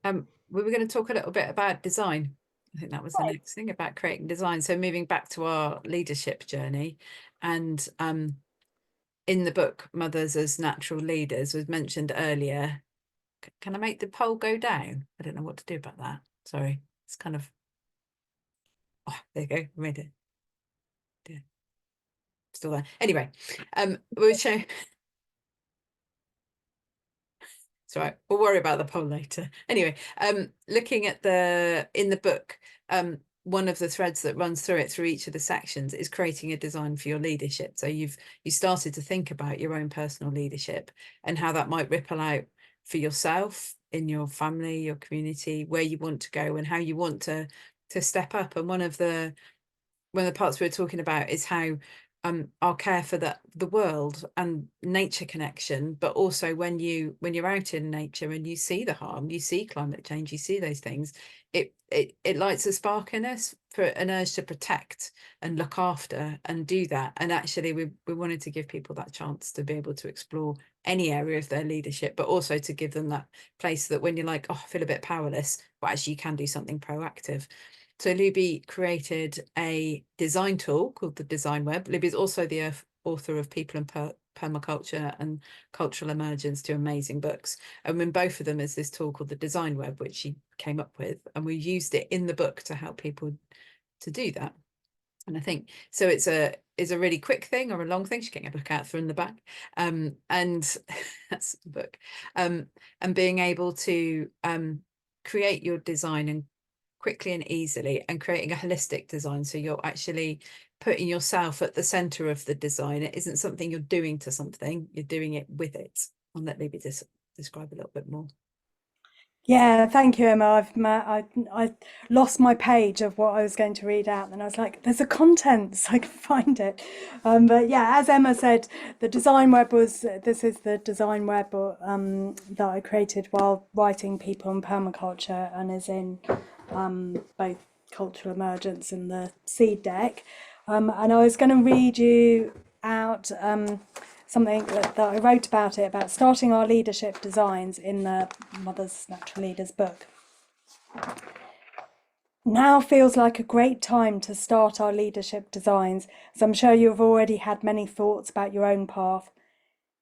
[SPEAKER 1] We were going to talk a little bit about design. I think that was the next thing, about creating design. So moving back to our leadership journey, and in the book Mothers as Natural Leaders was mentioned earlier. Can I make the poll go down? I don't know what to do about that. Sorry, it's kind of, oh, there you go, I made it. Yeah. Still there. Anyway, we'll show. It's all right, we'll worry about the poll later. Anyway, looking at in the book, one of the threads that runs through it, through each of the sections, is creating a design for your leadership. So you started to think about your own personal leadership and how that might ripple out for yourself, in your family, your community, where you want to go and how you want to step up. And one of the parts we were talking about is how our care for the world and nature connection, but also when you're out in nature and you see the harm, you see climate change, you see those things, it lights a spark in us for an urge to protect and look after and do that. And actually we wanted to give people that chance to be able to explore any area of their leadership, but also to give them that place that when you're like, oh, I feel a bit powerless, well, actually you can do something proactive. So Looby created a design tool called the Design Web. Looby is also the author of People and Permaculture and Cultural Emergence, two amazing books. And in both of them is this tool called the Design Web, which she came up with. And we used it in the book to help people to do that. And I think, so it's a really quick thing or a long thing. She's getting a book out from the back. And that's the book. And being able to create your design and quickly and easily, and creating a holistic design, so you're actually putting yourself at the center of the design. It isn't something you're doing to something, you're doing it with it. I'll let Looby describe a little bit more.
[SPEAKER 2] Yeah, thank you, Emma. I lost my page of what I was going to read out, and I was like, there's a content, so I can find it. But yeah, as Emma said, the Design Web this is the Design Web that I created while writing People and Permaculture, and is in both Cultural Emergence and the Seed Deck. And I was going to read you out something that I wrote about it, about starting our leadership designs in the Mother's Natural Leaders book. Now feels like a great time to start our leadership designs, as I'm sure you've already had many thoughts about your own path.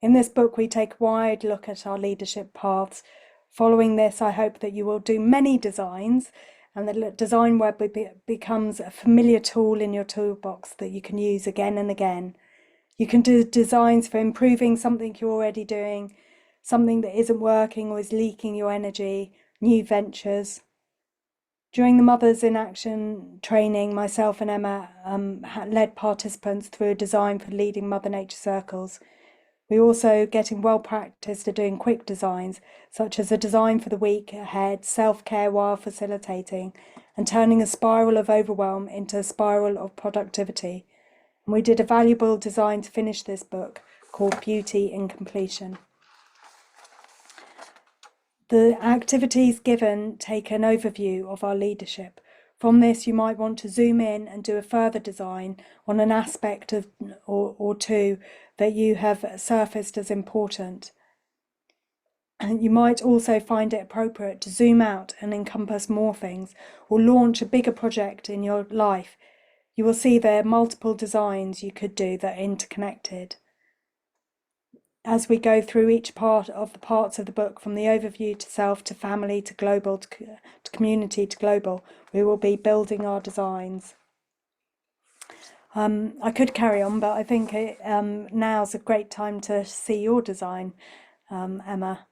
[SPEAKER 2] In this book, we take a wide look at our leadership paths. Following this, I hope that you will do many designs, and the Design Web becomes a familiar tool in your toolbox that you can use again and again. You can do designs for improving something you're already doing, something that isn't working or is leaking your energy, new ventures. During the Mothers in Action training, myself and Emma led participants through a design for leading Mother Nature circles. We're also getting well practiced at doing quick designs, such as a design for the week ahead, self-care while facilitating, and turning a spiral of overwhelm into a spiral of productivity. And we did a valuable design to finish this book called Beauty in Completion. The activities given take an overview of our leadership. From this, you might want to zoom in and do a further design on an aspect of or two that you have surfaced as important. And you might also find it appropriate to zoom out and encompass more things, or launch a bigger project in your life. You will see there are multiple designs you could do that are interconnected. As we go through each part of the parts of the book, from the overview to self, to family, to global, to community, to global, we will be building our designs. I could carry on, but I think now's a great time to see your design, Emma.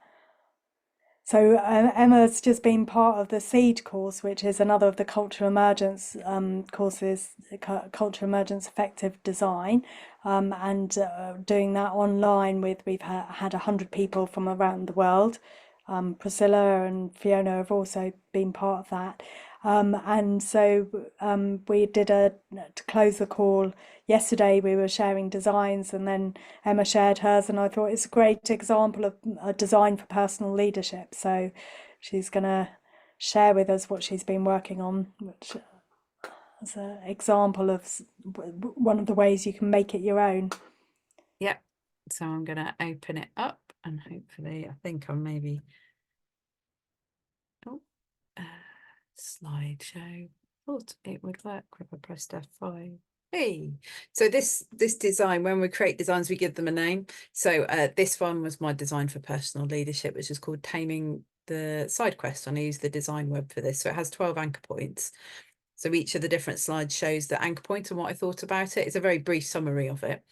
[SPEAKER 2] So Emma's just been part of the Seed course, which is another of the Cultural Emergence courses, Cultural Emergence Effective Design, and doing that online we've had 100 people from around the world. Priscilla and Fiona have also been part of that. And so we did to close the call yesterday, we were sharing designs, and then Emma shared hers, and I thought it's a great example of a design for personal leadership. So she's going to share with us what she's been working on, which is an example of one of the ways you can make it your own.
[SPEAKER 1] Yep. So I'm going to open it up, and hopefully, I think I'm maybe... slideshow. Thought it would work if I pressed F5. Hey, so this design, when we create designs, we give them a name. So this one was my design for personal leadership, which is called Taming the Side Quest, and I use the Design Web for this. So it has 12 anchor points. So each of the different slides shows the anchor point and what I thought about it. It's a very brief summary of it.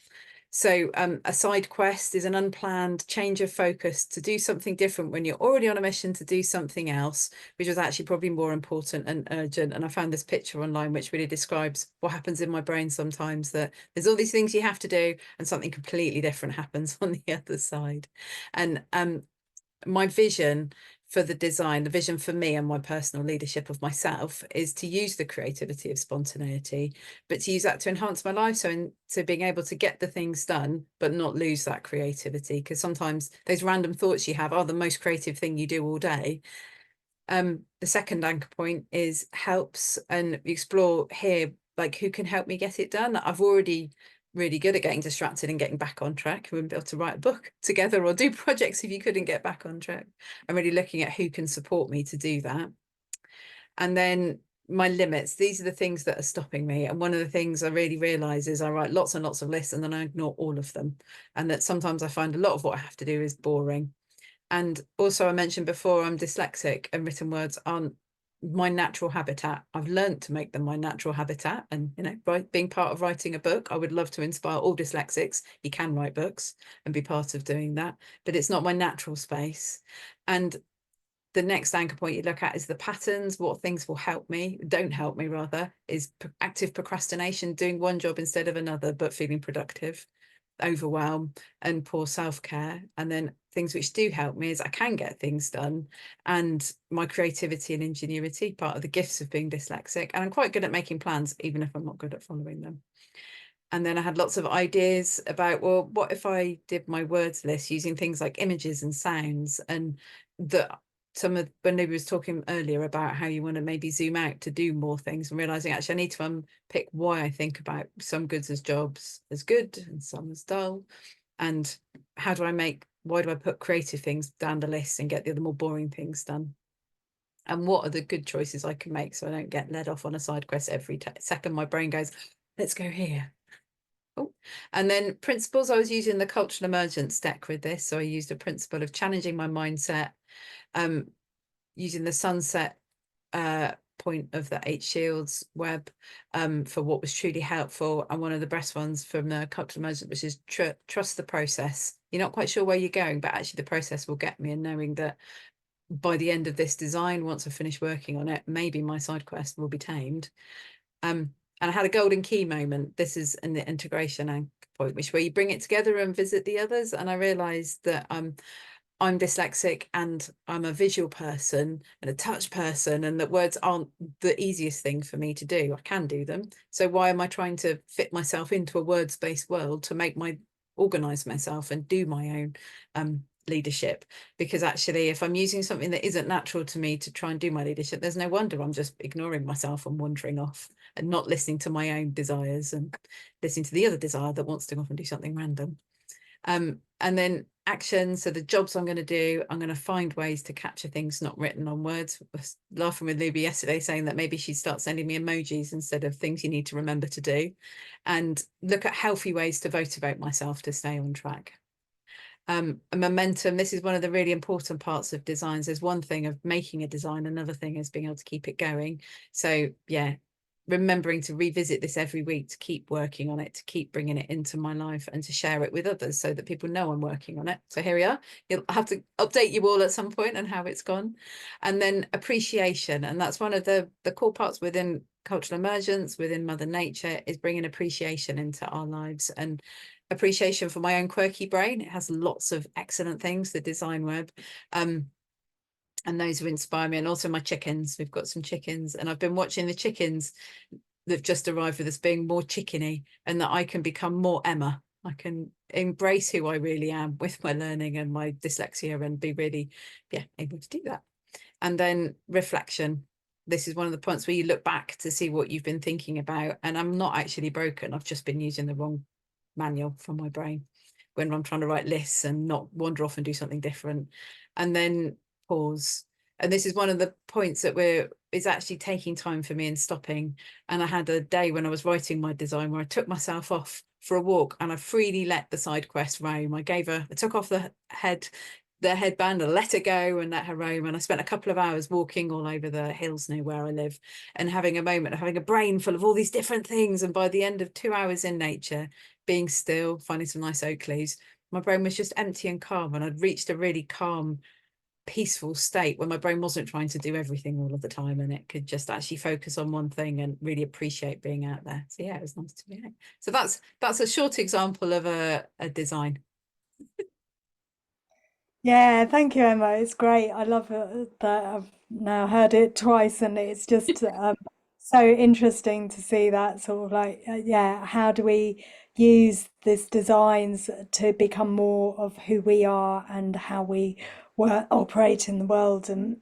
[SPEAKER 1] So a side quest is an unplanned change of focus to do something different when you're already on a mission to do something else, which was actually probably more important and urgent. And I found this picture online, which really describes what happens in my brain sometimes, that there's all these things you have to do and something completely different happens on the other side. And my vision for the design, the vision for me and my personal leadership of myself is to use the creativity of spontaneity, but to use that to enhance my life. So being able to get the things done, but not lose that creativity, because sometimes those random thoughts you have are the most creative thing you do all day. The second anchor point is helps, and explore here, like, who can help me get it done. I've already really good at getting distracted and getting back on track. We wouldn't be able to write a book together or do projects if you couldn't get back on track. I'm really looking at who can support me to do that. And then my limits, these are the things that are stopping me. And one of the things I really realize is I write lots and lots of lists and then I ignore all of them. And that sometimes I find a lot of what I have to do is boring. And also, I mentioned before, I'm dyslexic and written words aren't my natural habitat. I've learned to make them my natural habitat. And, you know, being part of writing a book, I would love to inspire all dyslexics. You can write books and be part of doing that, but it's not my natural space. And the next anchor point you look at is the patterns. What things will help me, don't help me rather, is active procrastination, doing one job instead of another, but feeling productive, overwhelm, and poor self-care. And then things which do help me is I can get things done, and my creativity and ingenuity, part of the gifts of being dyslexic. And I'm quite good at making plans, even if I'm not good at following them. And then I had lots of ideas about, well, what if I did my words list using things like images and sounds, and some of, when Looby was talking earlier about how you want to maybe zoom out to do more things, and realizing actually I need to unpick why I think about some goods as jobs as good and some as dull, and why do I put creative things down the list and get the other more boring things done, and what are the good choices I can make so I don't get led off on a side quest every second my brain goes, let's go here. Oh. And then principles, I was using the cultural emergence deck with this, so I used a principle of challenging my mindset, using the sunset point of the 8 shields web for what was truly helpful, and one of the best ones from the cultural emergence, which is trust the process. You're not quite sure where you're going, but actually the process will get me, and knowing that by the end of this design, once I finish working on it, maybe my side quest will be tamed. And I had a golden key moment. This is in the integration anchor point, which where you bring it together and visit the others. And I realized that I'm dyslexic and I'm a visual person and a touch person, and that words aren't the easiest thing for me to do. I can do them. So why am I trying to fit myself into a words-based world to organize myself and do my own leadership? Because actually, if I'm using something that isn't natural to me to try and do my leadership, there's no wonder I'm just ignoring myself and wandering off and not listening to my own desires and listening to the other desire that wants to go off and do something random. And then action. So the jobs I'm going to do, I'm going to find ways to capture things not written on words. I was laughing with Looby yesterday, saying that maybe she'd start sending me emojis instead of things you need to remember to do, and look at healthy ways to motivate myself to stay on track. A momentum. This is one of the really important parts of designs. There's one thing of making a design, another thing is being able to keep it going. So yeah, remembering to revisit this every week, to keep working on it, to keep bringing it into my life, and to share it with others so that people know I'm working on it. So here we are. You'll have to update you all at some point on how it's gone. And then appreciation, and that's one of the core parts within cultural emergence, within Mother Nature, is bringing appreciation into our lives, and appreciation for my own quirky brain. It has lots of excellent things, the design web, and those who inspire me. And also my chickens, we've got some chickens, and I've been watching the chickens that've just arrived with us being more chickeny, and that I can become more Emma. I can embrace who I really am with my learning and my dyslexia, and be really able to do that. And then reflection. This is one of the points where you look back to see what you've been thinking about, and I'm not actually broken. I've just been using the wrong manual from my brain when I'm trying to write lists and not wander off and do something different. And then pause. And this is one of the points that is actually taking time for me and stopping. And I had a day when I was writing my design where I took myself off for a walk and I freely let the side quest roam. I took off the headband and let it go and let her roam. And I spent a couple of hours walking all over the hills near where I live, and having a moment of having a brain full of all these different things. And by the end of 2 hours in nature, being still, finding some nice oak leaves, my brain was just empty and calm. And I'd reached a really calm, peaceful state where my brain wasn't trying to do everything all of the time, and it could just actually focus on one thing and really appreciate being out there. So yeah, it was nice to be out. So that's a short example of a design.
[SPEAKER 2] Yeah, thank you, Emma. It's great. I love it that I've now heard it twice, and it's just so interesting to see that sort of like, yeah, how do we use these designs to become more of who we are and how we operate in the world, and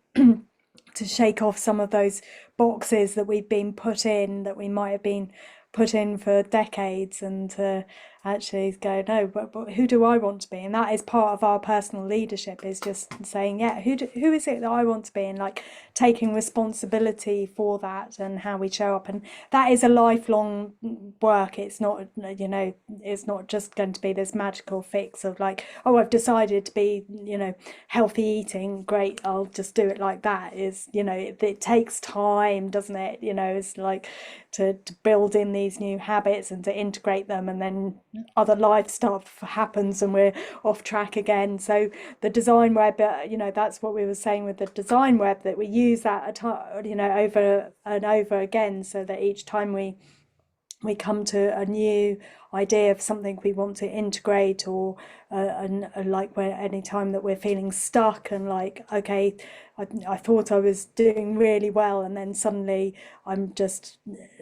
[SPEAKER 2] to shake off some of those boxes that we've been put in, that we might have been put in for decades, and to actually go, no, but who do I want to be? And that is part of our personal leadership, is just saying, yeah, who is it that I want to be, and like taking responsibility for that and how we show up. And that is a lifelong work. It's not, you know, it's not just going to be this magical fix of like, oh, I've decided to be, you know, healthy eating, great, I'll just do it like that. Is, you know, it takes time, doesn't it? You know, it's like to build in these new habits and to integrate them, and then other life stuff happens and we're off track again. So the design web, you know, that's what we were saying with the design web, that we use that, you know, over and over again, so that each time we come to a new idea of something we want to integrate, or like where any time that we're feeling stuck and like, okay, I thought I was doing really well, and then suddenly I'm just,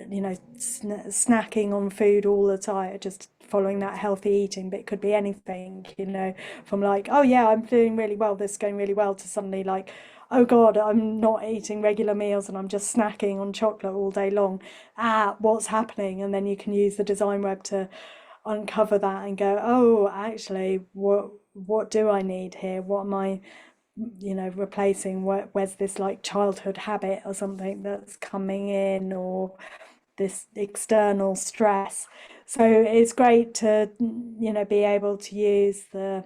[SPEAKER 2] you know, snacking on food all the time, just following that healthy eating. But it could be anything, you know, from like, oh yeah, I'm doing really well, this is going really well, to suddenly like, oh God, I'm not eating regular meals and I'm just snacking on chocolate all day long. What's happening? And then you can use the design web to uncover that and go, oh, actually, what do I need here? What am I, you know, replacing? Where's this like childhood habit or something that's coming in, or this external stress? So it's great to, you know, be able to use the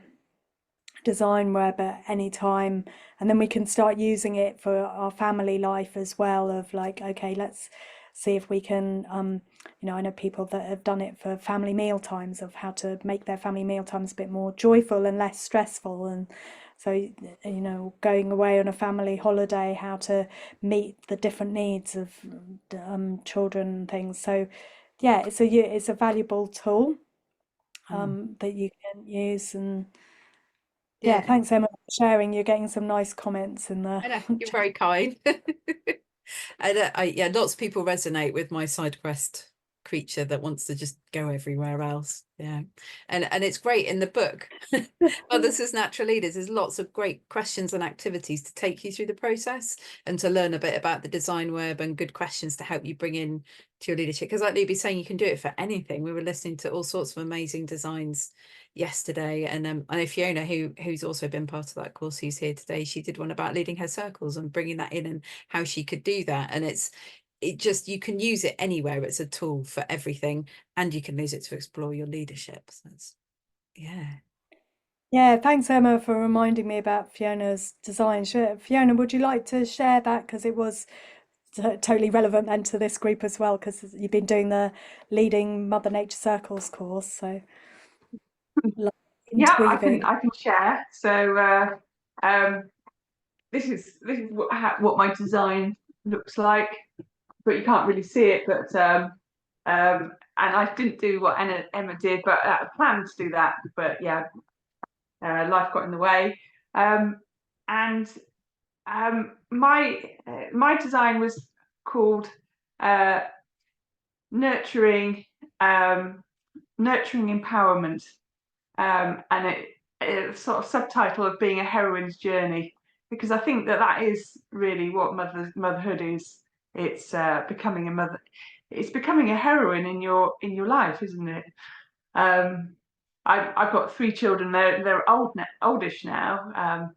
[SPEAKER 2] design web at any time, and then we can start using it for our family life as well, of like, okay, let's see if we can, you know, I know people that have done it for family meal times, of how to make their family meal times a bit more joyful and less stressful. And so, you know, going away on a family holiday, how to meet the different needs of children and things. So yeah, it's a valuable tool that you can use. And yeah,
[SPEAKER 1] Yeah,
[SPEAKER 2] thanks, Emma, for sharing. You're getting some nice comments in the
[SPEAKER 1] I know, you're very kind. And yeah, lots of people resonate with my side quest creature that wants to just go everywhere else. Yeah, and it's great in the book. Mothers as Natural Leaders, there's lots of great questions and activities to take you through the process, and to learn a bit about the design web, and good questions to help you bring in to your leadership. Because like Looby's saying, you can do it for anything. We were listening to all sorts of amazing designs yesterday, and I know Fiona, who's also been part of that course, who's here today, she did one about leading her circles and bringing that in, and how she could do that. And it just, you can use it anywhere. It's a tool for everything, and you can use it to explore your leadership. So it's, yeah.
[SPEAKER 2] Yeah, thanks, Emma, for reminding me about Fiona's design. Fiona, would you like to share that? Because it was totally relevant then to this group as well, because you've been doing the Leading Mother Nature Circles course. So
[SPEAKER 4] Yeah,
[SPEAKER 2] interweaving.
[SPEAKER 4] I can share. So this is what my design looks like, but you can't really see it. But and I didn't do what Emma did, but I planned to do that. But yeah, life got in the way. And my design was called nurturing nurturing empowerment, and it's sort of subtitle of being a heroine's journey, because I think that is really what motherhood is. It's becoming a mother. It's becoming a heroine in your life, isn't it? I've got 3 children. They're oldish now,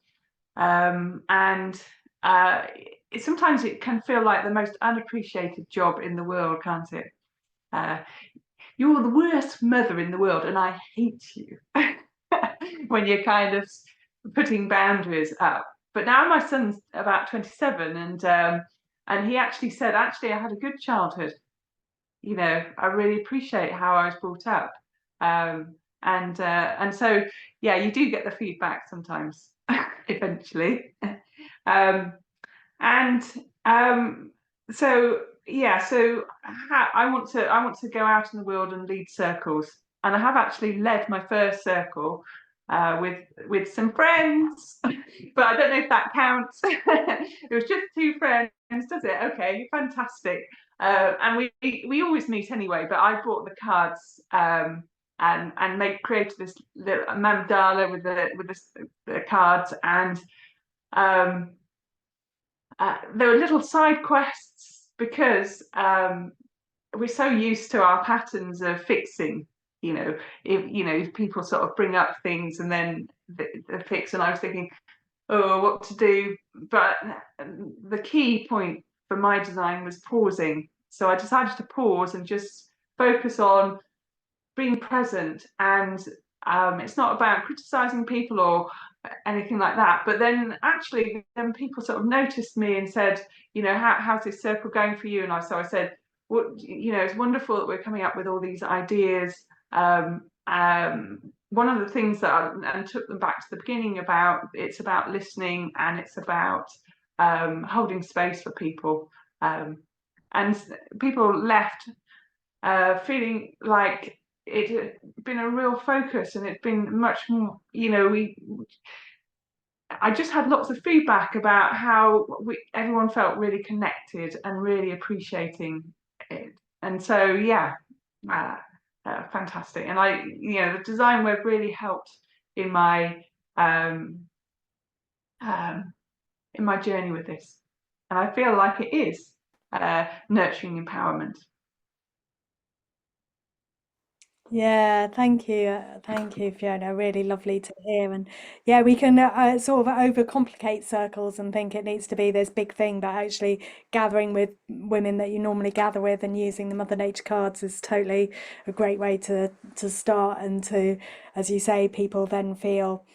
[SPEAKER 4] and sometimes it can feel like the most unappreciated job in the world, can't it? You're the worst mother in the world, and I hate you. When you're kind of putting boundaries up. But now my son's about 27, and he actually said, actually, I had a good childhood. You know, I really appreciate how I was brought up. And so, yeah, you do get the feedback sometimes, eventually. And so yeah, so I want to go out in the world and lead circles, and I have actually led my first circle with some friends, but I don't know if that counts. It was just 2 friends, does it? Okay, fantastic. And we always meet anyway, but I brought the cards and created this little mandala with the cards, and there were little side quests because we're so used to our patterns of fixing. If people sort of bring up things and then the fix, and I was thinking, oh, what to do. But the key point for my design was pausing. So I decided to pause and just focus on being present. And it's not about criticizing people or anything like that. But then actually, then people sort of noticed me and said, how's this circle going for you? And so I said, well, it's wonderful that we're coming up with all these ideas. One of the things that and took them back to the beginning it's about listening, and it's about holding space for people, and people left feeling like it had been a real focus, and it's been much more, I just had lots of feedback about how everyone felt really connected and really appreciating it. And so, yeah, fantastic. And the design web really helped in my journey with this. And I feel like it is nurturing empowerment.
[SPEAKER 2] Yeah, thank you, Fiona. Really lovely to hear. And yeah, we can sort of overcomplicate circles and think it needs to be this big thing, but actually gathering with women that you normally gather with and using the Mother Nature cards is totally a great way to start, and to, as you say, people then feel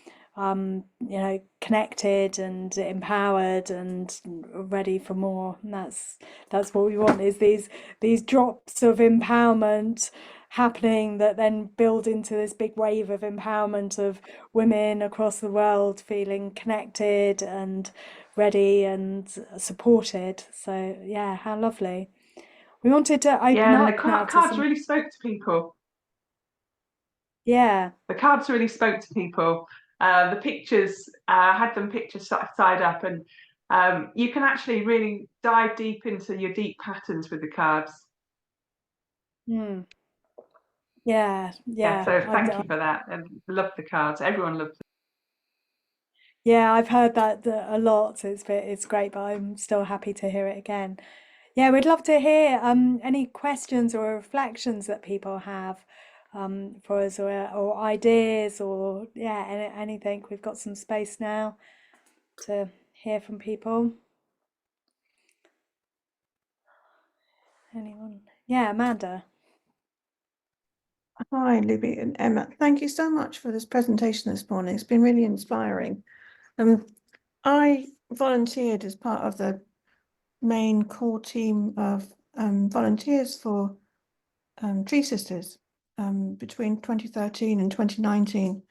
[SPEAKER 2] connected and empowered and ready for more. And that's what we want, is these drops of empowerment happening that then build into this big wave of empowerment of women across the world feeling connected and ready and supported. So yeah, how lovely. We wanted to open
[SPEAKER 4] and
[SPEAKER 2] up now
[SPEAKER 4] the cards really spoke to people.
[SPEAKER 2] Yeah,
[SPEAKER 4] the cards really spoke to people. The pictures, had them pictures side up, and you can actually really dive deep into your deep patterns with the cards.
[SPEAKER 2] yeah.
[SPEAKER 4] So thank you for that, and love the cards. Everyone loves them.
[SPEAKER 2] Yeah, I've heard that a lot. It's great, but I'm still happy to hear it again. Yeah, we'd love to hear any questions or reflections that people have for us, or ideas, or yeah, anything. We've got some space now to hear from people. Anyone? Yeah, Amanda.
[SPEAKER 5] Hi, Looby and Emma. Thank you so much for this presentation this morning. It's been really inspiring. I volunteered as part of the main core team of volunteers for Tree Sisters between 2013 and 2019.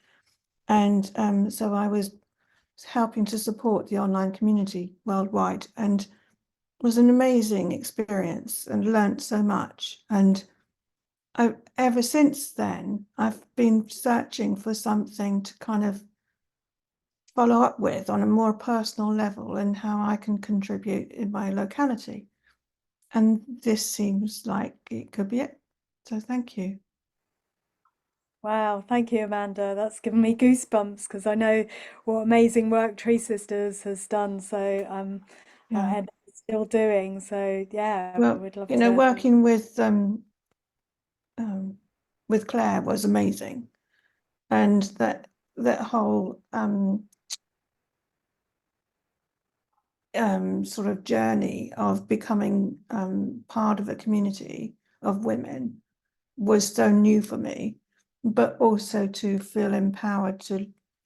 [SPEAKER 5] And so I was helping to support the online community worldwide, and it was an amazing experience and learnt so much. And ever since then, I've been searching for something to kind of follow up with on a more personal level, and how I can contribute in my locality. And this seems like it could be it. So thank you.
[SPEAKER 2] Wow, thank you, Amanda. That's given me goosebumps, because I know what amazing work Tree Sisters has done. So
[SPEAKER 5] Yeah.
[SPEAKER 2] and still doing. So yeah,
[SPEAKER 5] Well,
[SPEAKER 2] we'd love
[SPEAKER 5] you know,
[SPEAKER 2] to.
[SPEAKER 5] working with Claire was amazing, and that whole sort of journey of becoming part of a community of women was so new for me, but also to feel empowered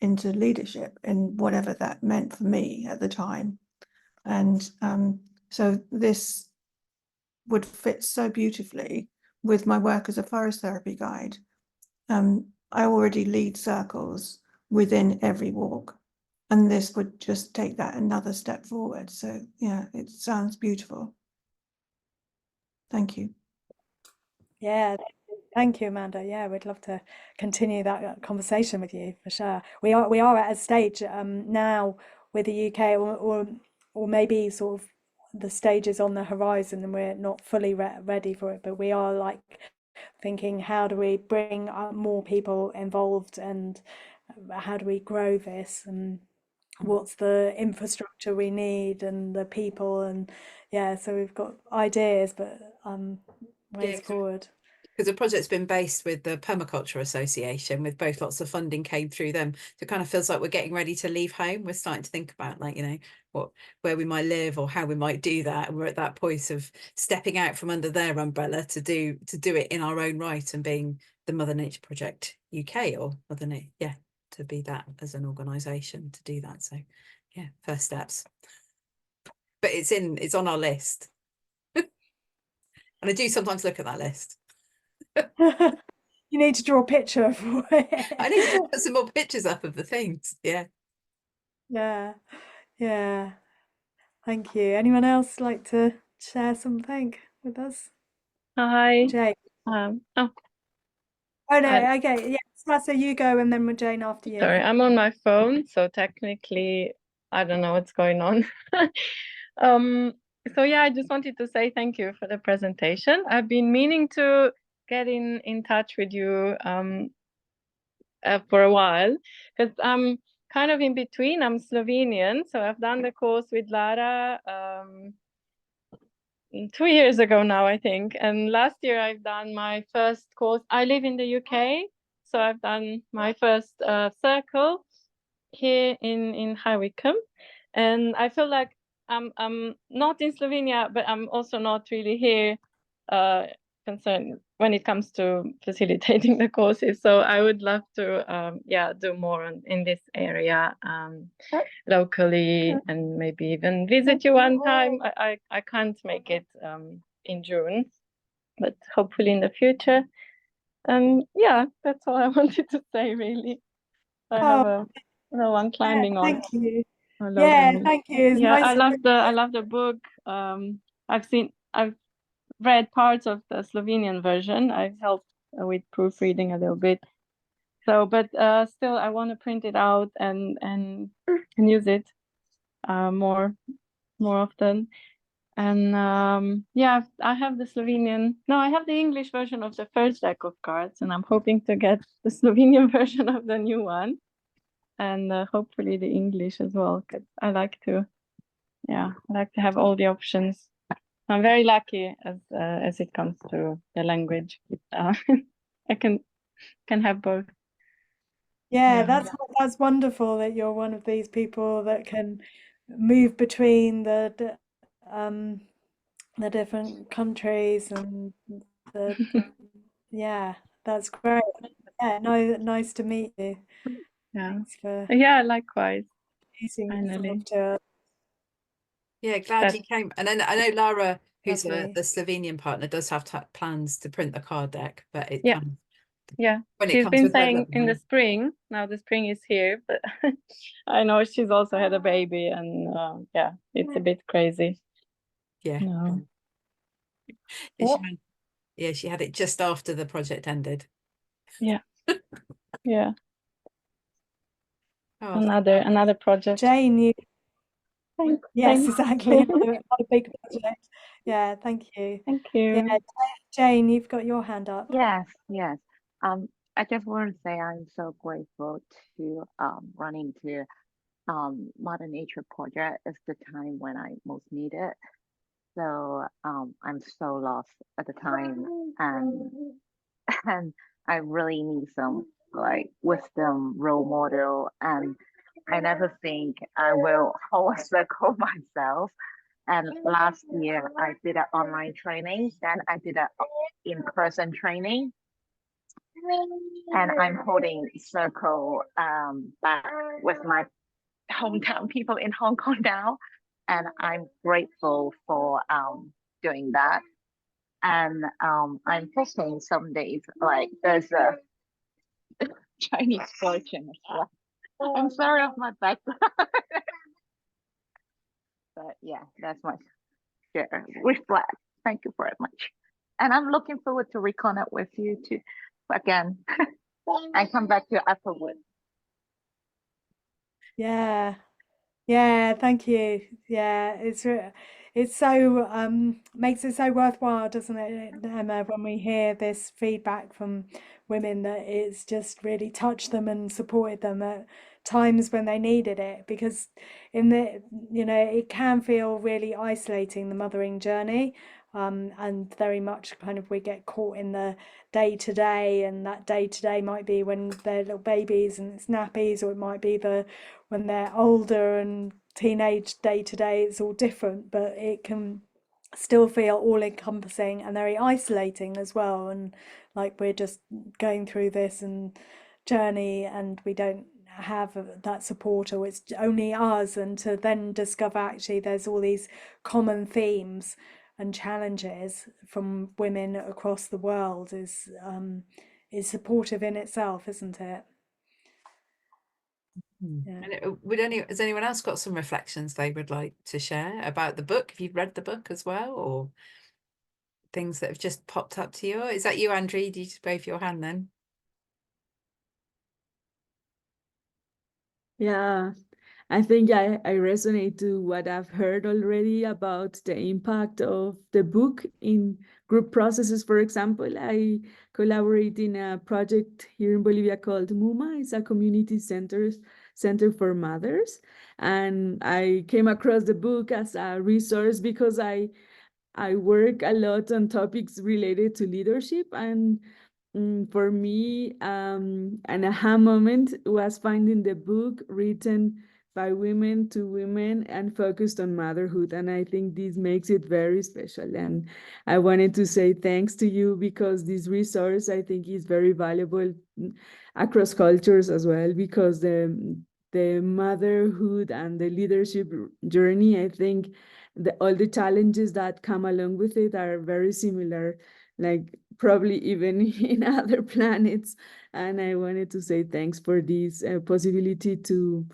[SPEAKER 5] into leadership in whatever that meant for me at the time. And so this would fit so beautifully with my work as a forest therapy guide. I already lead circles within every walk, and this would just take that another step forward. So yeah, it sounds beautiful. Thank you.
[SPEAKER 2] Yeah, Thank you, Amanda. Yeah, we'd love to continue that conversation with you for sure. We are at a stage now with the UK, or maybe sort of the stages on the horizon, and we're not fully ready for it, but we are like thinking, how do we bring more people involved, and how do we grow this, and what's the infrastructure we need, and the people, and yeah, so we've got ideas, but ways
[SPEAKER 1] Yeah,
[SPEAKER 2] forward.
[SPEAKER 1] because the project's been based with the Permaculture Association, with both lots of funding came through them. So it kind of feels like we're getting ready to leave home. We're starting to think about, like, you know, where we might live or how we might do that. And we're at that point of stepping out from under their umbrella to do it in our own right, and being the Mother Nature Project UK, or Mother Nature, yeah, to be that as an organisation to do that. So yeah, first steps. But it's on our list. And I do sometimes look at that list.
[SPEAKER 2] You need to draw a picture for it.
[SPEAKER 1] I need to put some more pictures up of the things. Yeah.
[SPEAKER 2] Yeah, yeah. Thank you. Anyone else like to share something with us?
[SPEAKER 6] Hi.
[SPEAKER 2] Jane.
[SPEAKER 6] Oh,
[SPEAKER 2] Oh no, okay. Yeah, so you go, and then with Jane after you.
[SPEAKER 6] sorry, I'm on my phone, so technically I don't know what's going on. So yeah, I just wanted to say thank you for the presentation. I've been meaning to get in touch with you for a while, because I'm kind of in between. I'm Slovenian, so I've done the course with Lara 2 years ago now, I think. And last year I've done my first course. I live in the UK, so I've done my first circle here in High Wycombe. And I feel like I'm not in Slovenia, but I'm also not really here concerned when it comes to facilitating the courses. So I would love to do more in this area locally, and maybe even visit you one time. I can't make it in June, but hopefully in the future. Yeah, that's all I wanted to say, really. I have one climbing on.
[SPEAKER 2] Thank you.
[SPEAKER 6] Hello,
[SPEAKER 2] Yeah,
[SPEAKER 6] Danny.
[SPEAKER 2] thank you. It's
[SPEAKER 6] Yeah,
[SPEAKER 2] nice.
[SPEAKER 6] I love the book. I've read parts of the Slovenian version. I've helped with proofreading a little bit. So, but still, I want to print it out and use it more often. And yeah, I have the Slovenian. No, I have the English version of the first deck of cards, and I'm hoping to get the Slovenian version of the new one, and hopefully the English as well, because I like to have all the options. I'm very lucky as it comes to the language. I can have both.
[SPEAKER 2] Yeah, that's wonderful that you're one of these people that can move between the different countries, and yeah, that's great. Yeah, no, nice to meet you.
[SPEAKER 6] Yeah.
[SPEAKER 2] Thanks for
[SPEAKER 6] Yeah, likewise.
[SPEAKER 2] introducing
[SPEAKER 6] Finally.
[SPEAKER 2] yourself to us.
[SPEAKER 1] Yeah, glad you came. And then I know Lara, who's
[SPEAKER 2] Lovely.
[SPEAKER 1] the Slovenian partner, does have plans to print the card deck, but it
[SPEAKER 6] Yeah.
[SPEAKER 1] kind of,
[SPEAKER 6] Yeah,
[SPEAKER 1] when it
[SPEAKER 6] she's
[SPEAKER 1] comes
[SPEAKER 6] been
[SPEAKER 1] with her,
[SPEAKER 6] saying
[SPEAKER 1] let me
[SPEAKER 6] in the
[SPEAKER 1] know.
[SPEAKER 6] spring. Now the spring is here, but I know she's also had a baby, and yeah, it's a bit crazy.
[SPEAKER 1] Yeah.
[SPEAKER 6] No.
[SPEAKER 1] Yeah, she had it just after the project ended.
[SPEAKER 6] Yeah. Yeah.
[SPEAKER 1] Oh,
[SPEAKER 6] Another project.
[SPEAKER 2] Jane, you yes,
[SPEAKER 6] Thanks.
[SPEAKER 2] exactly. Another big project. Yeah, thank you.
[SPEAKER 6] Thank you.
[SPEAKER 2] Yeah, Jane, you've got your hand up.
[SPEAKER 3] Yes, yes. I just want to say I'm so grateful to run into Mother Nature Project. It's the time when I most need it. So I'm so lost at the time, and I really need some like wisdom role model, and I never think I will hold a circle myself. And last year I did an online training, then I did an in-person training, and I'm holding circle back with my hometown people in Hong Kong now, and I'm grateful for doing that. And I'm hoping some days like there's a Chinese version as well. I'm sorry of my background. But yeah, that's my share. Reflect. Thank you very much. And I'm looking forward to reconnect with you too again and come back to Applewood.
[SPEAKER 2] Yeah. Yeah, thank you. Yeah, it's so makes it so worthwhile, doesn't it, Emma, when we hear this feedback from women that it's just really touched them and supported them at times when they needed it, because in the it can feel really isolating, the mothering journey. And very much kind of we get caught in the day to day, and that day to day might be when they're little babies and it's nappies, or it might be when they're older and teenage. Day to day it's all different, but it can still feel all encompassing and very isolating as well, and like we're just going through this and journey and we don't have that support, or it's only us, and to then discover actually there's all these common themes and challenges from women across the world is supportive in itself, isn't it? Yeah.
[SPEAKER 1] And has anyone else got some reflections they would like to share about the book? If you've read the book as well, or things that have just popped up to you? Is that you, Andrew? Did you just wave your hand then?
[SPEAKER 7] Yeah, I think I resonate to what I've heard already about the impact of the book in group processes. For example, I collaborate in a project here in Bolivia called MUMA. It's a community center for mothers. And I came across the book as a resource because I work a lot on topics related to leadership, and for me, an aha moment was finding the book written by women to women and focused on motherhood. And I think this makes it very special. And I wanted to say thanks to you, because this resource, I think, is very valuable across cultures as well, because the motherhood and the leadership journey, I think all the challenges that come along with it are very similar, like probably even in other planets. And I wanted to say thanks for this possibility to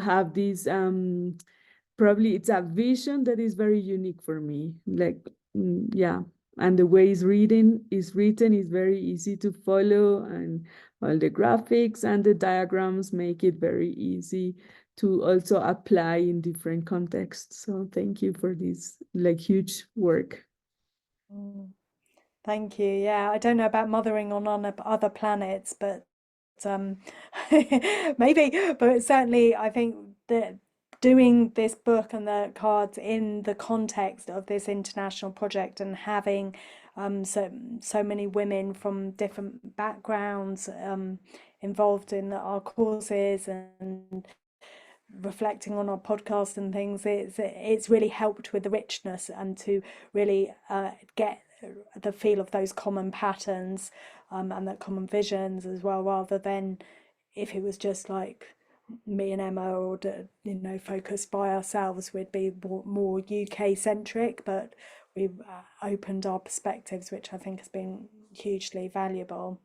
[SPEAKER 7] have this, probably it's a vision that is very unique for me. Like, yeah. And the way it's written is very easy to follow, and all the graphics and the diagrams make it very easy to also apply in different contexts. So thank you for this like huge work.
[SPEAKER 2] Thank you. Yeah, I don't know about mothering on other planets, but maybe, but certainly I think that doing this book and the cards in the context of this international project, and having so many women from different backgrounds involved in our courses and reflecting on our podcast and things, it's really helped with the richness and to really get the feel of those common patterns and that common visions as well, rather than if it was just like me and Emma, or focused by ourselves, we'd be more UK centric, but we've opened our perspectives, which I think has been hugely valuable.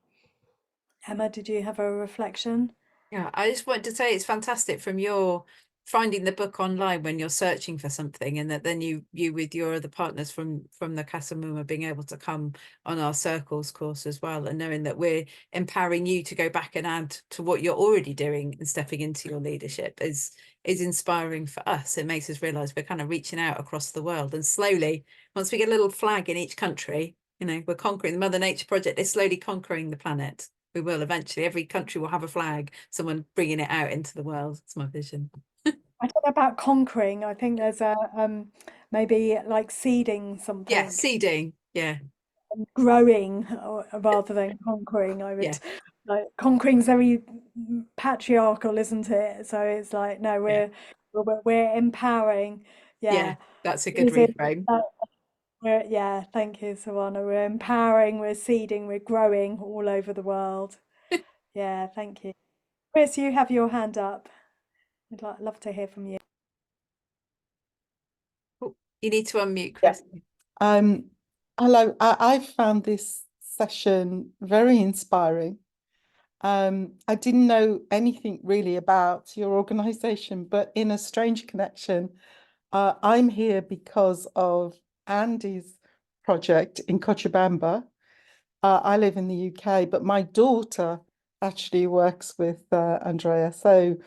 [SPEAKER 2] Emma, did you have a reflection?
[SPEAKER 1] Yeah, I just wanted to say it's fantastic from your finding the book online when you're searching for something, and that then you with your other partners from the Casa Muma being able to come on our circles course as well, and knowing that we're empowering you to go back and add to what you're already doing and stepping into your leadership is inspiring for us. It makes us realize we're kind of reaching out across the world, and slowly, once we get a little flag in each country, we're conquering. The Mother Nature Project is slowly conquering the planet. We will eventually. Every country will have a flag, someone bringing it out into the world. It's my vision.
[SPEAKER 2] I don't know about conquering. I think there's a maybe like seeding something.
[SPEAKER 1] Yeah, seeding. Yeah.
[SPEAKER 2] Growing rather than conquering. I would
[SPEAKER 1] Yeah.
[SPEAKER 2] like conquering's very patriarchal, isn't it? So it's like no, we're empowering.
[SPEAKER 1] Yeah, that's a good
[SPEAKER 2] Is it-
[SPEAKER 1] reframe.
[SPEAKER 2] yeah, thank you, Savannah. We're empowering, we're seeding, we're growing all over the world. Yeah, thank you. Chris, you have your hand up. I'd love to hear from you.
[SPEAKER 1] Oh, you need to unmute, Chris.
[SPEAKER 8] Hello, I've found this session very inspiring. I didn't know anything really about your organization, but in a strange connection, I'm here because of Andy's project in Cochabamba. I live in the UK, but my daughter actually works with Andrea, so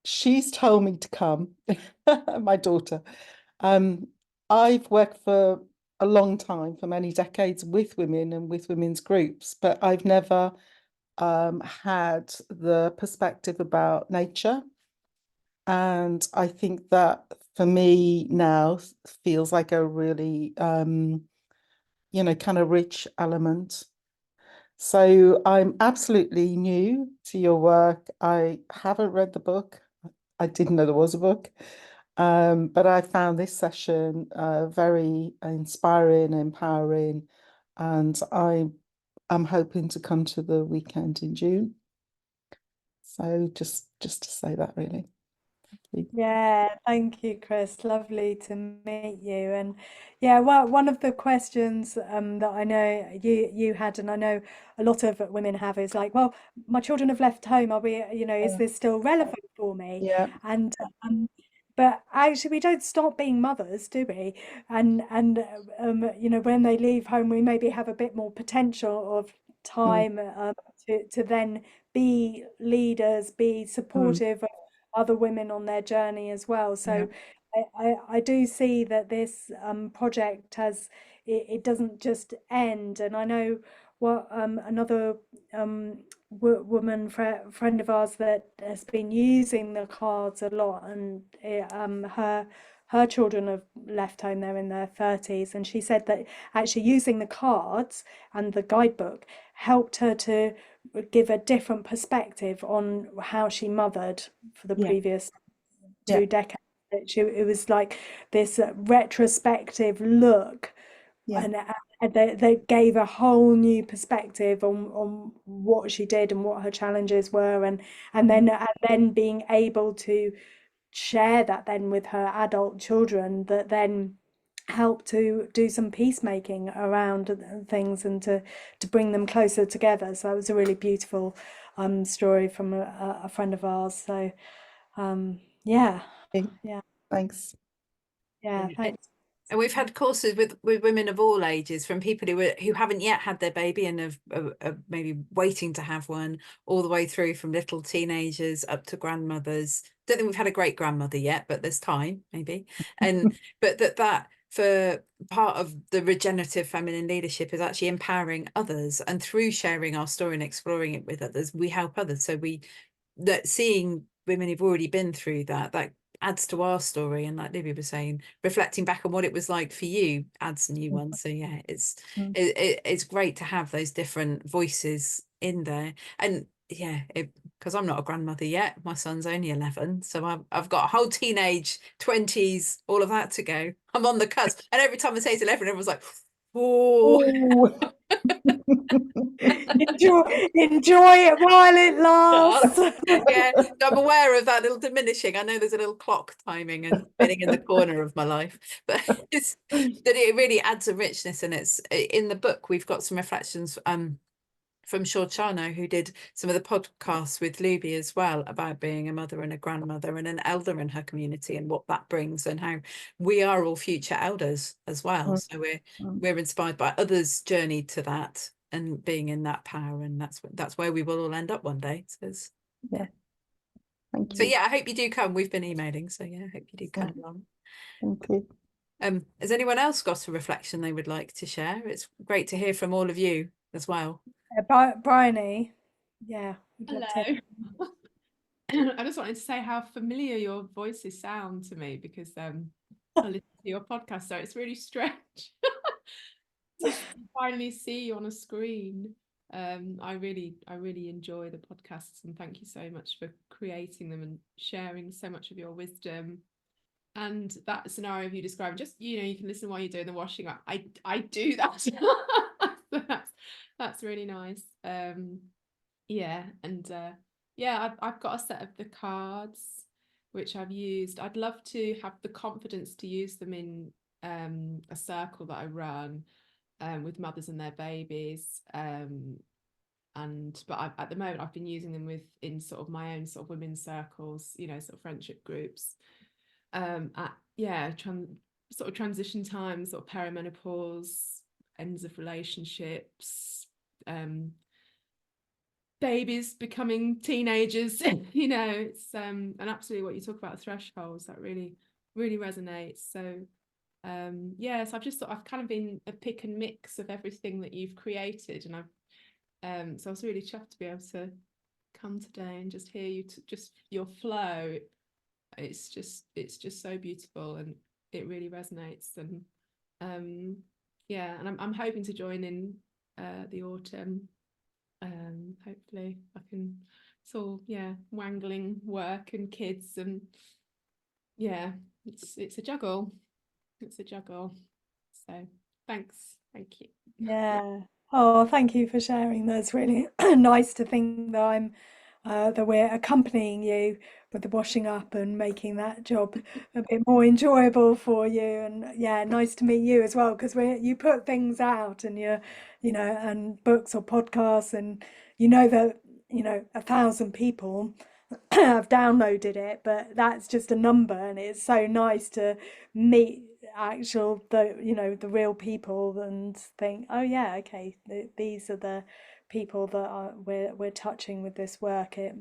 [SPEAKER 8] she's told me to come. My daughter. I've worked for a long time, for many decades, with women and with women's groups, but I've never had the perspective about nature. And I think that for me now feels like a really, you know, kind of rich element. So I'm absolutely new to your work. I haven't read the book. I didn't know there was a book. But I found this session very inspiring, empowering, and I'm hoping to come to the weekend in June. So just to say that, really.
[SPEAKER 2] Yeah, thank you, Chris. Lovely to meet you. And yeah, well, one of the questions that I know you had, and I know a lot of women have, is like, well, my children have left home. Are we, you know, is this still relevant for me?
[SPEAKER 8] Yeah.
[SPEAKER 2] And but actually, we don't stop being mothers, do we? And you know, when they leave home, we maybe have a bit more potential of time to then be leaders, be supportive of other women on their journey as well. So I do see that this project has it doesn't just end. And I know what another woman friend of ours that has been using the cards a lot, and her children have left home, they're in their 30s, and she said that actually using the cards and the guidebook helped her to give a different perspective on how she mothered for the previous 2 decades. It was like this retrospective look, and they gave a whole new perspective on what she did and what her challenges were, and then being able to share that then with her adult children, that then help to do some peacemaking around things and to bring them closer together. So that was a really beautiful story from a friend of ours. So yeah,
[SPEAKER 8] Thanks.
[SPEAKER 2] yeah, thanks.
[SPEAKER 1] And we've had courses with women of all ages, from people who haven't yet had their baby and are maybe waiting to have one, all the way through from little teenagers up to grandmothers. Don't think we've had a great grandmother yet, but there's time, maybe. And but that for part of the regenerative feminine leadership is actually empowering others, and through sharing our story and exploring it with others, we help others. So seeing women who've already been through that adds to our story, and like Looby was saying, reflecting back on what it was like for you adds a new one. So yeah, it's great to have those different voices in there. And yeah, because I'm not a grandmother yet, my son's only 11, so I've got a whole teenage 20s, all of that to go. I'm on the cusp, and every time I say it's 11, everyone's like, oh.
[SPEAKER 2] enjoy it while it lasts.
[SPEAKER 1] Yeah, so I'm aware of that little diminishing. I know there's a little clock timing and spinning in the corner of my life, but that it really adds a richness. And it's in the book, we've got some reflections from Shorchano, who did some of the podcasts with Looby as well, about being a mother and a grandmother and an elder in her community, and what that brings, and how we are all future elders as well. So we're inspired by others' journey to that and being in that power, and that's where we will all end up one day. So
[SPEAKER 8] Thank you.
[SPEAKER 1] so yeah, I hope you do come. We've been emailing, so yeah, I hope you do come along.
[SPEAKER 8] Thank you.
[SPEAKER 1] Has anyone else got a reflection they would like to share? It's great to hear from all of you as well.
[SPEAKER 2] Bryony, yeah.
[SPEAKER 9] Hello. I just wanted to say how familiar your voices sound to me, because I listen to your podcast, so it's really strange to finally see you on a screen. I really enjoy the podcasts, and thank you so much for creating them and sharing so much of your wisdom. And that scenario of you describing, just, you know, you can listen while you're doing the washing up. I do that. That's really nice. Yeah, and yeah, I've got a set of the cards which I've used. I'd love to have the confidence to use them in a circle that I run with mothers and their babies. But at the moment I've been using them in sort of my own sort of women's circles, you know, sort of friendship groups. At sort of transition times, sort of perimenopause, ends of relationships, babies becoming teenagers. You know, it's and absolutely what you talk about, thresholds, that really resonates. So yes, I've just thought I've kind of been a pick and mix of everything that you've created, and I've so I was really chuffed to be able to come today and just hear you just your flow. It's just so beautiful, and it really resonates. And yeah, and I'm hoping to join in the autumn. Hopefully I can. It's all, yeah, wangling work and kids, and yeah, it's a juggle. It's a juggle. So thank you.
[SPEAKER 2] Yeah. Oh, thank you for sharing. That's really nice to think that I'm that we're accompanying you with the washing up and making that job a bit more enjoyable for you. And yeah, nice to meet you as well, because you put things out, and you know, and books or podcasts, and you know that 1,000 people have downloaded it, but that's just a number, and it's so nice to meet the real people and think, oh yeah, okay, these are the people that we're touching with this work. It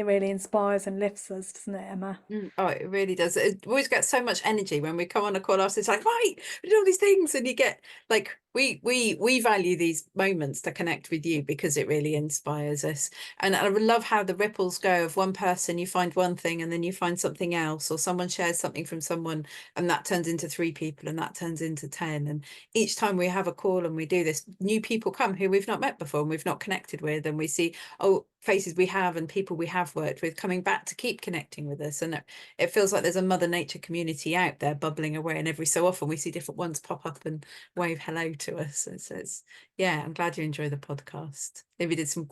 [SPEAKER 2] really inspires and lifts us, doesn't it, Emma?
[SPEAKER 1] Oh, it really does. It always gets so much energy when we come on a call after. It's like, right, we did all these things, and you get like, we value these moments to connect with you because it really inspires us. And I love how the ripples go of one person, you find one thing and then you find something else, or someone shares something from someone and that turns into 3 people, and that turns into 10. And each time we have a call and we do this, new people come who we've not met before and we've not connected with, and we see, oh, faces we have and people we have worked with coming back to keep connecting with us. And it feels like there's a Mother Nature community out there bubbling away, and every so often we see different ones pop up and wave hello to us. It's yeah, I'm glad you enjoy the podcast. Maybe did some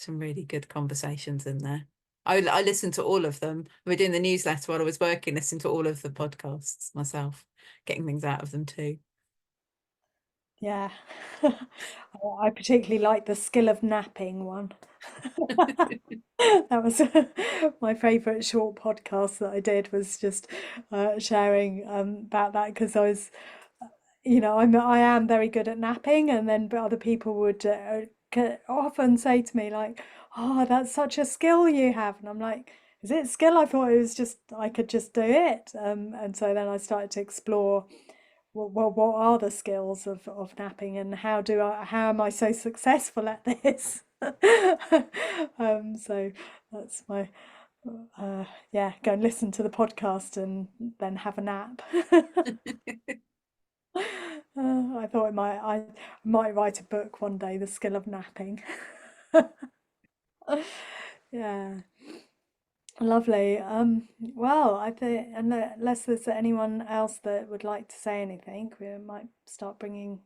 [SPEAKER 1] really good conversations in there. I listened to all of them. We're doing the newsletter while I was working, listening to all of the podcasts myself, getting things out of them too.
[SPEAKER 2] Yeah. I particularly like the skill of napping one. That was my favorite short podcast that I did, was just sharing about that, because I was, I am very good at napping, and then but other people would often say to me like, "Oh, that's such a skill you have," and I'm like, "Is it a skill? I thought it was just I could just do it." And so then I started to explore, what are the skills of napping, and how am I so successful at this? So that's my yeah, go and listen to the podcast and then have a nap. I thought I might write a book one day, The Skill of Napping. Yeah. Lovely. Well, I think, unless there's anyone else that would like to say anything, we might start bringing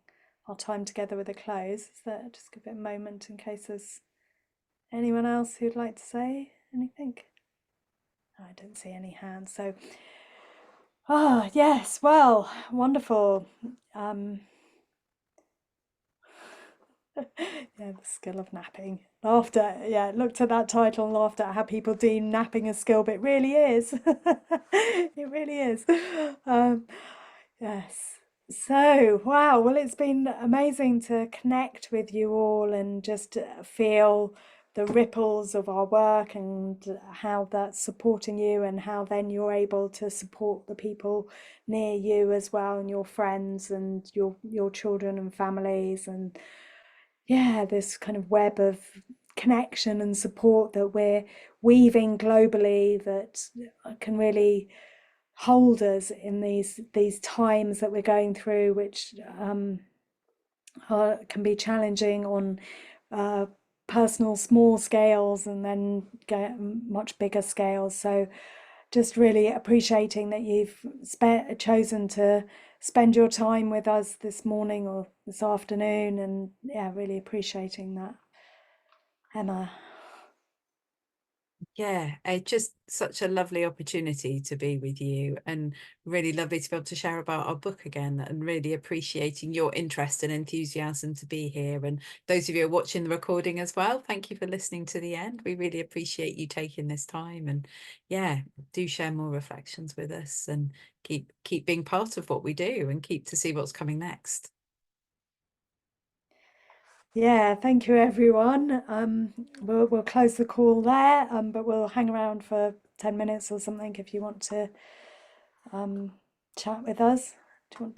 [SPEAKER 2] our time together with a close. Is that, just give it a moment in case there's anyone else who'd like to say anything? I don't see any hands. So, yes, well, wonderful. Yeah, the skill of napping. Laughed at, yeah, looked at that title and laughed at how people deem napping a skill, but it really is. It really is. Yes. So, wow, well, it's been amazing to connect with you all and just feel the ripples of our work, and how that's supporting you, and how then you're able to support the people near you as well, and your friends and your children and families, and yeah, this kind of web of connection and support that we're weaving globally, that can really hold us in these times that we're going through, which can be challenging on personal small scales, and then get much bigger scales. So just really appreciating that you've chosen to spend your time with us this morning or this afternoon, and yeah, really appreciating that, Emma.
[SPEAKER 1] Yeah, just such a lovely opportunity to be with you, and really lovely to be able to share about our book again, and really appreciating your interest and enthusiasm to be here. And those of you who are watching the recording as well, thank you for listening to the end. We really appreciate you taking this time, and yeah, do share more reflections with us, and keep being part of what we do, and keep to see what's coming next.
[SPEAKER 2] Yeah, thank you everyone. We'll close the call there, but we'll hang around for 10 minutes or something if you want to chat with us. Do you want to?